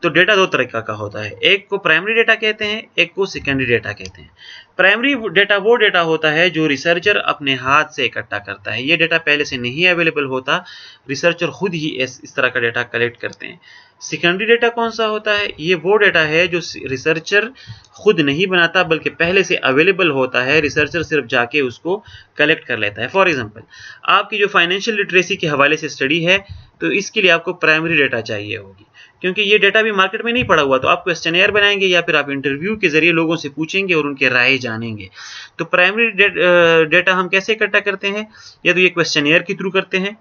Speaker 1: तो डेटा दो तरीका का होता है, एक को प्राइमरी डेटा कहते हैं, एक को सेकेंडरी डेटा कहते हैं। प्राइमरी डेटा वो डेटा होता है जो रिसर्चर अपने हाथ से इकट्ठा करता है। ये डेटा पहले से नहीं अवेलेबल होता, रिसर्चर खुद ही इस तरह का डेटा कलेक्ट करते हैं। सेकेंडरी डेटा कौन सा होता है? ये वो डेटा है जो रिसर्चर खुद नहीं बनाता बल्कि पहले से अवेलेबल होता है, रिसर्चर सिर्फ जाके उसको कलेक्ट कर लेता है। फॉर एग्जांपल, आपकी जो फाइनेंशियल लिटरेसी के हवाले से स्टडी है, तो इसके लिए आपको प्राइमरी डेटा चाहिए होगी, क्योंकि ये डेटा भी मार्केट में नहीं पड़ा हुआ। तो आप क्वेश्चनेयर बनाएंगे या फिर आप इंटरव्यू के जरिए लोगों से पूछेंगे और उनके राय जानेंगे। तो प्राइमरी डेटा हम कैसे इकट्ठा करते हैं? या तो ये क्वेश्चनेयर के थ्रू करते हैं,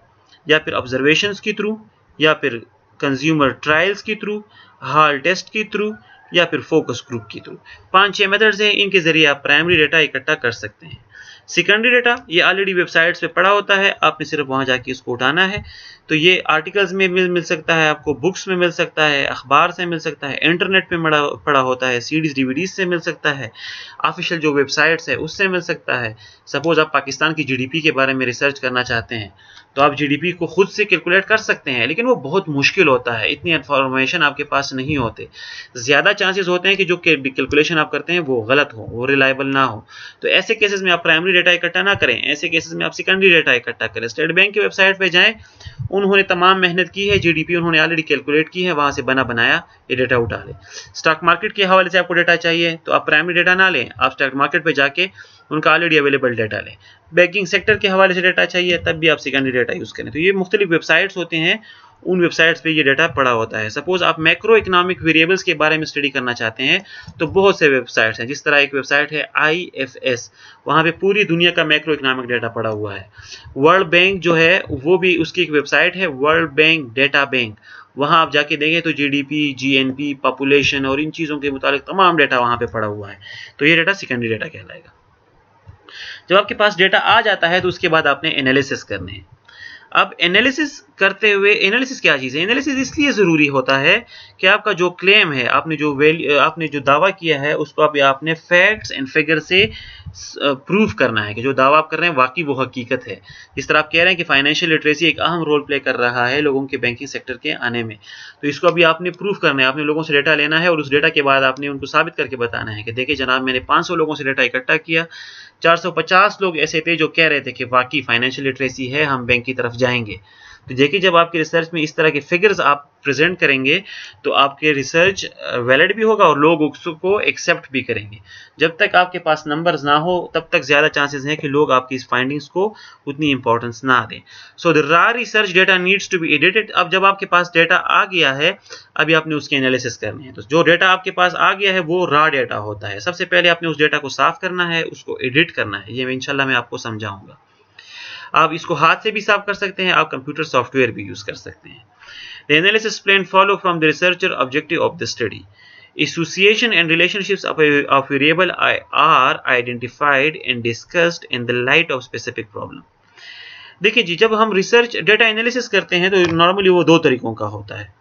Speaker 1: या फिर ऑब्जर्वेशंस के थ्रू, या फिर कंज्यूमर ट्रायल्स के थ्रू, हाल टेस्ट के थ्रू, या फिर फोकस ग्रुप के थ्रू। 5-6 मेथड्स हैं, इनके जरिए आप प्राइमरी डेटा इकट्ठा कर सकते हैं। सेकेंडरी डेटा ये ऑलरेडी वेबसाइट्स पे पड़ा होता है, आपने सिर्फ वहाँ जाके इसको उठाना है। तो ये आर्टिकल्स में मिल सकता है, आपको बुक्स में मिल सकता है, अखबार से मिल सकता है, इंटरनेट पे पड़ा होता है, सीडीज डीवीडीज से मिल सकता है, ऑफिशियल जो वेबसाइट्स है उससे मिल सकता है। सपोज आप पाकिस्तान की जीडीपी के बारे में रिसर्च करना चाहते हैं, तो आप जीडीपी को खुद से कैलकुलेट कर सकते हैं, लेकिन वो बहुत मुश्किल होता है, इतनी इन्फॉर्मेशन आपके पास नहीं होते। ज़्यादा चांसेस होते हैं कि जो कैलकुलेशन आप करते हैं वो गलत हो, वो रिलायबल ना हो। तो ऐसे केसेस में आप प्राइमरी डेटा इकट्ठा ना करें, ऐसे केसेस में आप सेकेंडरी डेटा इकट्ठा करें। स्टेट बैंक की वेबसाइट पे जाएं, उन्होंने तमाम मेहनत की है, जीडीपी उन्होंने ऑलरेडी कैलकुलेट की है, वहां से बनाया ये डेटा उठा लें। स्टॉक मार्केट के हवाले से आपको डेटा चाहिए तो आप प्राइमरी डेटा ना लें, आप स्टॉक मार्केट पे जाके उनका ऑलरेडी अवेलेबल डेटा लें। बैंकिंग सेक्टर के हवाले से डेटा चाहिए तब भी आप सेकेंडरी डेटा यूज़ करें। तो ये मुख्तलिफ वेबसाइट्स होते हैं, उन वेबसाइट्स पे ये डेटा पड़ा होता है। सपोज आप मैक्रो इकोनॉमिक वेरिएबल्स के बारे में स्टडी करना चाहते हैं, तो बहुत से वेबसाइट्स हैं, जिस तरह एक वेबसाइट है IFS, वहाँ पे पूरी दुनिया का मैक्रो इकोनॉमिक डेटा पड़ा हुआ है। वर्ल्ड बैंक जो है वो भी उसकी एक वेबसाइट है, वर्ल्ड बैंक डेटा बैंक, वहाँ आप जाके देखें तो GDP, GNP, पॉपुलेशन और इन चीज़ों के मुताबिक तमाम डेटा वहाँ पे पड़ा हुआ है। तो ये डेटा सेकेंडरी डेटा कहलाएगा। जब आपके पास डेटा आ जाता है तो उसके बाद आपने एनालिसिस करने हैं। अब एनालिसिस करते हुए, एनालिसिस क्या चीज़ है? एनालिसिस इसलिए ज़रूरी होता है कि आपका जो क्लेम है, आपने जो दावा किया है, उसको आपने फैक्ट्स एंड फिगर से प्रूव करना है कि जो दावा आप कर रहे हैं वाकई वो हकीकत है। जिस तरह आप कह रहे हैं कि फाइनेंशियल लिटरेसी एक अहम रोल प्ले कर रहा है लोगों के बैंकिंग सेक्टर के आने में, तो इसको अभी आपने प्रूव करना है। आपने लोगों से डेटा लेना है और उस डेटा के बाद आपने उनको साबित करके बताना है कि देखिए जनाब, मैंने 500 लोगों से डेटा इकट्ठा किया, 450 लोग ऐसे थे जो कह रहे थे कि वाकई फाइनेंशियल लिटरेसी है, हम बैंक की तरफ जाएंगे। तो देखिए, जब आपके रिसर्च में इस तरह के फिगर्स आप प्रेजेंट करेंगे तो आपके रिसर्च वैलिड भी होगा और लोग उसको एक्सेप्ट भी करेंगे। जब तक आपके पास नंबर्स ना हो तब तक ज़्यादा चांसेस हैं कि लोग आपकी इस फाइंडिंग्स को उतनी इंपॉर्टेंस ना दें। So the raw research data needs to be edited. अब जब आपके पास डेटा आ गया है, अभी आपने उसके एनालिसिस करने हैं। तो जो डेटा आपके पास आ गया है वो रॉ डेटा होता है। सबसे पहले आपने उस डेटा को साफ करना है, उसको एडिट करना है। ये इंशाल्लाह मैं आपको समझाऊंगा। आप इसको हाथ से भी साफ कर सकते हैं, आप कंप्यूटर सॉफ्टवेयर भी यूज कर सकते हैं। The analysis plan follow from the researcher objective of the study. Association and relationships of variable are identified and discussed in the light of specific problem. देखिए जी, जब हम रिसर्च डेटा एनालिसिस करते हैं तो नॉर्मली वो दो तरीकों का होता है।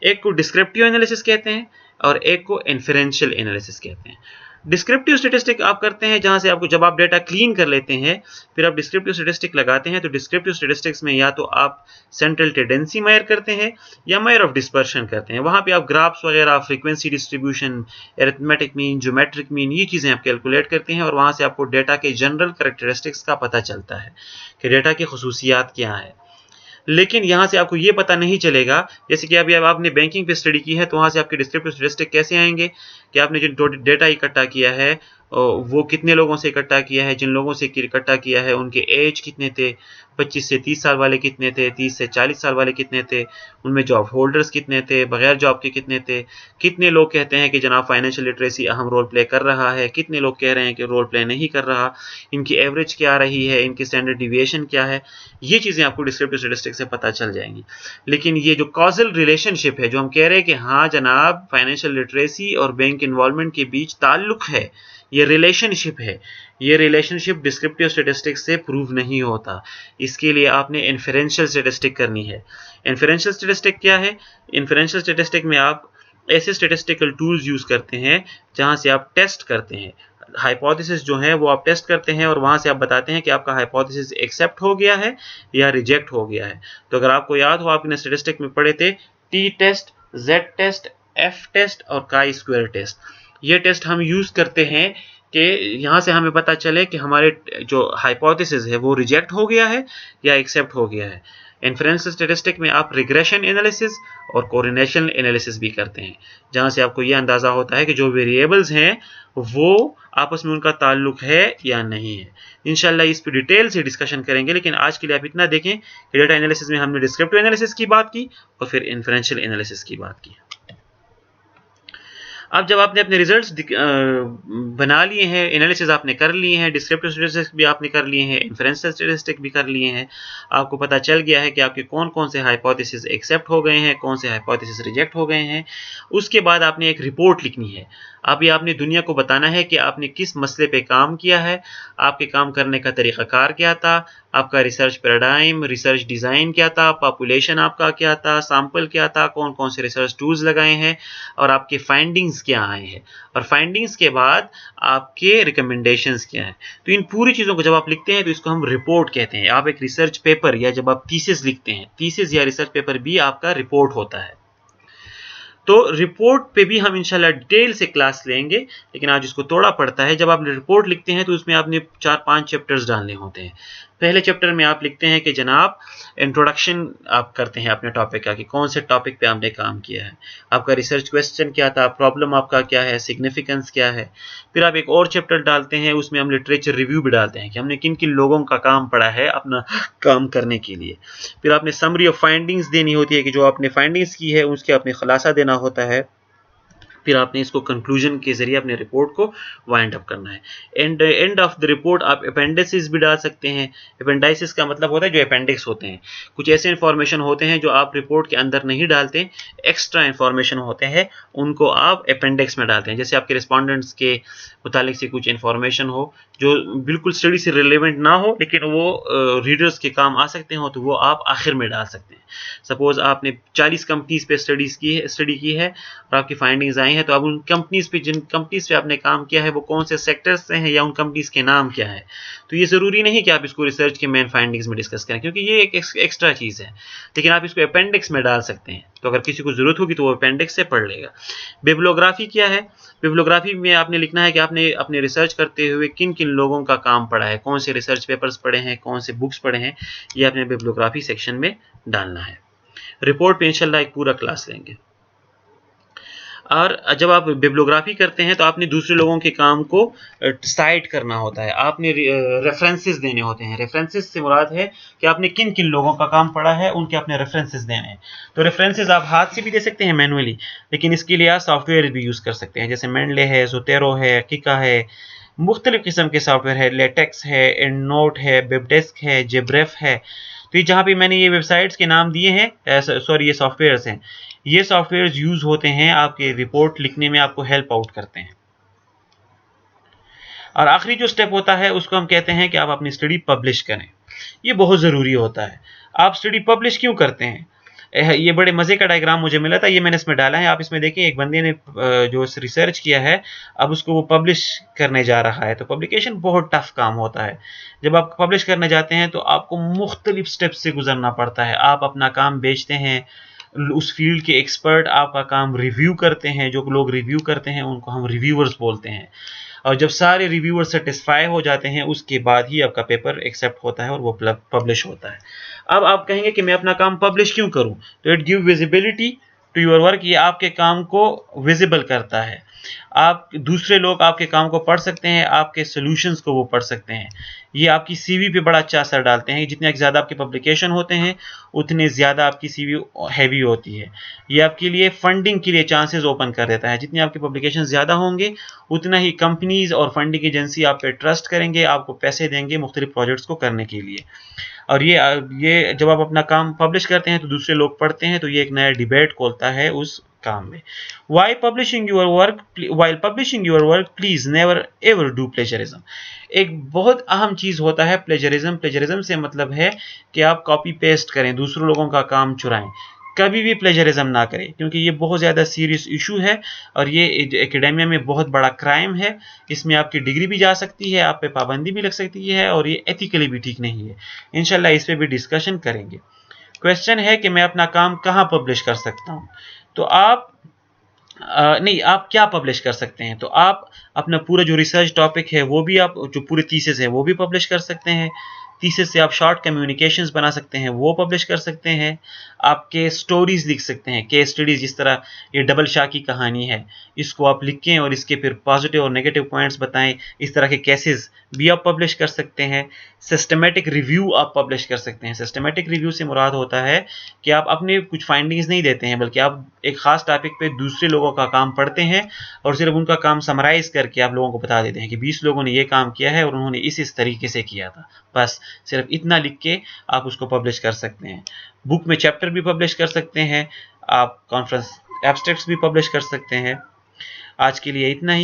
Speaker 1: एक को डिस्क्रिप्टिव एनालिसिस कहते हैं और एक को इन्फेरेंशियल एनालिसिस कहते हैं। डिस्क्रिप्टिव स्टैटिस्टिक आप करते हैं जहां से आपको, जब आप डेटा क्लीन कर लेते हैं फिर आप डिस्क्रिप्टिव स्टैटिस्टिक लगाते हैं। तो डिस्क्रिप्टिव स्टैटिस्टिक्स में या तो आप सेंट्रल टेंडेंसी मेजर करते हैं या मेजर ऑफ डिस्पर्शन करते हैं। वहां पे आप ग्राफ्स वगैरह, frequency distribution, arithmetic mean, geometric mean, ये चीज़ें आप कैलकुलेट करते हैं और वहां से आपको डेटा के जनरल कैरेक्टरिस्टिक्स का पता चलता है कि डेटा की खसूसियात क्या है। लेकिन यहाँ से आपको ये पता नहीं चलेगा, जैसे कि अभी आपने बैंकिंग पे स्टडी की है तो वहाँ से आपके डिस्क्रिप्टिव स्टैटिस्टिक कैसे आएंगे कि आपने जो डेटा इकट्ठा किया है वो कितने लोगों से इकट्ठा किया है, जिन लोगों से इकट्ठा किया है उनके एज कितने थे, 25 से 30 साल वाले कितने थे, 30 से 40 साल वाले कितने थे, उनमें जॉब होल्डर्स कितने थे, बगैर जॉब के कितने थे, कितने लोग कहते हैं कि जनाब फाइनेंशियल लिटरेसी अहम रोल प्ले कर रहा है, कितने लोग कह रहे हैं कि रोल प्ले नहीं कर रहा, इनकी एवरेज क्या रही है, इनकी स्टैंडर्ड डिविएशन क्या है। ये चीज़ें आपको डिस्क्रिप्टिव स्टैटिस्टिक्स से पता चल जाएंगी। लेकिन ये जो कॉजल रिलेशनशिप है, जो हम कह रहे हैं कि हाँ जनाब फाइनेंशियल लिटरेसी और बैंक इन्वॉल्वमेंट के बीच ताल्लुक है, ये रिलेशनशिप है, ये रिलेशनशिप डिस्क्रिप्टिव स्टैटिस्टिक्स से प्रूव नहीं होता। इसके लिए आपने इन्फेरेंशियल स्टैटिस्टिक करनी है। इन्फेरेंशियल स्टैटिस्टिक क्या है? इन्फेरेंशियल स्टैटिस्टिक में आप ऐसे स्टैटिस्टिकल टूल्स यूज करते हैं जहां से आप टेस्ट करते हैं, हाइपोथेसिस जो है वो आप टेस्ट करते हैं और वहां से आप बताते हैं कि आपका हाइपोथेसिस एक्सेप्ट हो गया है या रिजेक्ट हो गया है। तो अगर आपको याद हो, आपने स्टैटिस्टिक में पढ़े थे T test, Z test, F test और काई स्क्वायर टेस्ट। ये टेस्ट हम यूज करते हैं कि यहाँ से हमें पता चले कि हमारे जो हाइपोथेसिस है वो रिजेक्ट हो गया है या एक्सेप्ट हो गया है। इन्फरेंशियल स्टैटिस्टिक में आप रिग्रेशन एनालिसिस और कोरिलेशन एनालिसिस भी करते हैं, जहाँ से आपको ये अंदाज़ा होता है कि जो वेरिएबल्स हैं वो आपस में उनका ताल्लुक है या नहीं है। इंशाल्लाह इस पर डिटेल से डिस्कशन करेंगे, लेकिन आज के लिए आप इतना देखें कि डेटा एनालिसिस में हमने डिस्क्रिप्टिव एनालिसिस की बात की और फिर इन्फरेंशियल एनालिसिस की बात की। अब जब आपने अपने रिजल्ट्स बना लिए हैं, एनालिसिस आपने कर लिए हैं, डिस्क्रिप्टिव स्टैटिस्टिक्स भी आपने कर लिए हैं, इन्फरेंशियल स्टैटिस्टिक भी कर लिए हैं, आपको पता चल गया है कि आपके कौन कौन से हाइपोथेसिस एक्सेप्ट हो गए हैं, कौन से हाइपोथेसिस रिजेक्ट हो गए हैं। उसके बाद आपने एक रिपोर्ट लिखनी है। अभी आपने दुनिया को बताना है कि आपने किस मसले पे काम किया है, आपके काम करने का तरीक़ाकार क्या था, आपका रिसर्च पैराडाइम, रिसर्च डिज़ाइन क्या था, पॉपुलेशन आपका क्या था, सैंपल क्या था, कौन कौन से रिसर्च टूल्स लगाए हैं और आपके फाइंडिंग्स क्या आए हैं, और फाइंडिंग्स के बाद आपके रिकमेंडेशंस क्या हैं। तो इन पूरी चीज़ों को जब आप लिखते हैं तो इसको हम रिपोर्ट कहते हैं। आप एक रिसर्च पेपर या जब आप थीसिस लिखते हैं, थीसिस या रिसर्च पेपर भी आपका रिपोर्ट होता है। तो रिपोर्ट पे भी हम इंशाल्लाह डिटेल से क्लास लेंगे, लेकिन आज इसको थोड़ा पड़ता है। जब आप रिपोर्ट लिखते हैं तो उसमें आपने 4-5 चैप्टर्स डालने होते हैं। पहले चैप्टर में आप लिखते हैं कि जनाब इंट्रोडक्शन आप करते हैं अपने टॉपिक का, कि कौन से टॉपिक पे आपने काम किया है, आपका रिसर्च क्वेश्चन क्या था, प्रॉब्लम आपका क्या है, सिग्निफिकेंस क्या है। फिर आप एक और चैप्टर डालते हैं, उसमें हम लिटरेचर रिव्यू भी डालते हैं कि हमने किन किन लोगों का काम पढ़ा है अपना काम करने के लिए। फिर आपने समरी ऑफ फाइंडिंग्स देनी होती है कि जो आपने फाइंडिंग्स की है उसके आपने खुलासा देना होता है। फिर आपने इसको कंक्लूजन के जरिए अपने रिपोर्ट को वाइंड अप करना है। एंड ऑफ द रिपोर्ट आप अपेंडिसेस भी डाल सकते हैं। अपेंडाइसिस का मतलब होता है जो अपेंडिक्स होते हैं, कुछ ऐसे इंफॉर्मेशन होते हैं जो आप रिपोर्ट के अंदर नहीं डालते, एक्स्ट्रा इंफॉर्मेशन होते हैं, उनको आप अपेंडिक्स में डालते हैं। जैसे आपके रिस्पोंडेंट्स के मुतालिक से कुछ इंफॉर्मेशन हो जो बिल्कुल स्टडी से रिलेवेंट ना हो लेकिन वो रीडर्स के काम आ सकते हो, तो वो आप आखिर में डाल सकते हैं। सपोज आपने 40 कंपनीज पे स्टडी की है और आपकी फाइंडिंग्स आई हैं, तो अब उन कंपनीज पे, जिन कंपनीज पे आपने काम किया है वो कौन से सेक्टर्स से हैं या उन कंपनीज के नाम क्या है। तो ये ज़रूरी नहीं कि आप इसको रिसर्च के मेन फाइंडिंग्स में डिस्कस करें, क्योंकि ये एक एक्स्ट्रा चीज़ है, लेकिन आप इसको अपेंडिक्स में डाल सकते हैं। तो अगर किसी को ज़रूरत होगी तो वो अपेंडिक्स से पढ़ लेगा। बिब्लियोग्राफी क्या है? बिब्लियोग्राफी में आपने लिखना है कि आपने अपने रिसर्च करते हुए किन किन लोगों का काम पढ़ा है, कौन से रिसर्च पेपर्स पढ़े हैं, कौन से बुक्स पढ़े हैं, ये अपने बिब्लियोग्राफी सेक्शन में डालना है। रिपोर्ट पे इंशाल्लाह एक पूरा क्लास लेंगे। और जब आप बिब्लियोग्राफी करते हैं तो आपने दूसरे लोगों के काम को साइट करना होता है, आपने रेफरेंसेस देने होते हैं। रेफरेंसेस से मुराद है कि आपने किन किन लोगों का काम पढ़ा है, उनके अपने रेफरेंसेस देने हैं। तो रेफरेंसेस आप हाथ से भी दे सकते हैं मैनुअली, लेकिन इसके लिए आप सॉफ्टवेयर भी यूज़ कर सकते हैं, जैसे मेंडले है, जोटेरो है, किका है, मुख्तलिफ किस्म के सॉफ्टवेयर है, लेटेक्स है, एंडनोट है, बिबडेस्क है, जेब्रेफ है। तो ये जहाँ पे मैंने ये वेबसाइट्स के नाम दिए हैं, सॉरी ये सॉफ्टवेयर्स हैं, ये सॉफ्टवेयर्स यूज़ होते हैं आपके रिपोर्ट लिखने में, आपको हेल्प आउट करते हैं। और आखिरी जो स्टेप होता है उसको हम कहते हैं कि आप अपनी स्टडी पब्लिश करें। ये बहुत ज़रूरी होता है। आप स्टडी पब्लिश क्यों करते हैं? ये बड़े मज़े का डायग्राम मुझे मिला था, ये मैंने इसमें डाला है। आप इसमें देखिए, एक बंदे ने जो रिसर्च किया है, अब उसको वो पब्लिश करने जा रहा है। तो पब्लिकेशन बहुत टफ काम होता है। जब आप पब्लिश करने जाते हैं तो आपको मुख्तलिफ स्टेप्स से गुजरना पड़ता है। आप अपना काम बेचते हैं, उस फील्ड के एक्सपर्ट आपका काम रिव्यू करते हैं, जो लोग रिव्यू करते हैं उनको हम रिव्यूअर्स बोलते हैं। और जब सारे रिव्यूअर सेटिस्फाई हो जाते हैं उसके बाद ही आपका पेपर एक्सेप्ट होता है और वो पब्लिश होता है। अब आप कहेंगे कि मैं अपना काम पब्लिश क्यों करूं? तो it give visibility to your work, ये आपके काम को विजिबल करता है। आप, दूसरे लोग आपके काम को पढ़ सकते हैं, आपके सॉल्यूशंस को वो पढ़ सकते हैं। ये आपकी सीवी पे बड़ा अच्छा असर डालते हैं। जितने ज़्यादा आपके पब्लिकेशन होते हैं उतने ज़्यादा आपकी सीवी हैवी होती है। ये आपके लिए फंडिंग के लिए चांसेस ओपन कर देता है। जितने आपके पब्लिकेशन ज़्यादा होंगे उतना ही कंपनीज और फंडिंग एजेंसी आप पे ट्रस्ट करेंगे, आपको पैसे देंगे मुख्तलिफ प्रोजेक्ट्स को करने के लिए। और ये जब आप अपना काम पब्लिश करते हैं तो दूसरे लोग पढ़ते हैं, तो ये एक नया डिबेट खोलता है उस काम में। While publishing your work, please never ever do plagiarism. एक बहुत अहम चीज़ होता है प्लेजरिज्म। प्लेजरिज्म से मतलब है कि आप कॉपी पेस्ट करें, दूसरों लोगों का काम चुराएं। कभी भी प्लेजरिज्म ना करें, क्योंकि ये बहुत ज़्यादा सीरियस इशू है और ये एकेडेमिया में बहुत बड़ा क्राइम है। इसमें आपकी डिग्री भी जा सकती है, आप पे पाबंदी भी लग सकती है और ये एथिकली भी ठीक नहीं है। इंशाल्लाह इस पे भी डिस्कशन करेंगे। क्वेश्चन है कि मैं अपना काम कहाँ पब्लिश कर सकता हूँ? तो आप नहीं, आप क्या पब्लिश कर सकते हैं? तो आप अपना पूरा जो रिसर्च टॉपिक है वो भी, आप जो पूरे थीसिस है वो भी पब्लिश कर सकते हैं। थीसिस से आप शॉर्ट कम्युनिकेशंस बना सकते हैं, वो पब्लिश कर सकते हैं। आपके स्टोरीज लिख सकते हैं, केस स्टडीज, जिस तरह ये डबल शाह की कहानी है, इसको आप लिखें और इसके फिर पॉजिटिव और नेगेटिव पॉइंट्स बताएं। इस तरह के केसेस भी आप पब्लिश कर सकते हैं। सिस्टमेटिक रिव्यू आप पब्लिश कर सकते हैं। सिस्टमेटिक रिव्यू से मुराद होता है कि आप अपने कुछ फाइंडिंग्स नहीं देते हैं, बल्कि आप एक खास टॉपिक पे दूसरे लोगों का काम पढ़ते हैं और सिर्फ उनका काम समराइज करके आप लोगों को बता देते हैं कि 20 लोगों ने ये काम किया है और उन्होंने इस तरीके से किया था। बस सिर्फ इतना लिख के आप उसको पब्लिश कर सकते हैं। बुक में चैप्टर भी पब्लिश कर सकते हैं, आप कॉन्फ्रेंस एब्स्ट्रैक्ट्स भी पब्लिश कर सकते हैं। आज के लिए इतना ही।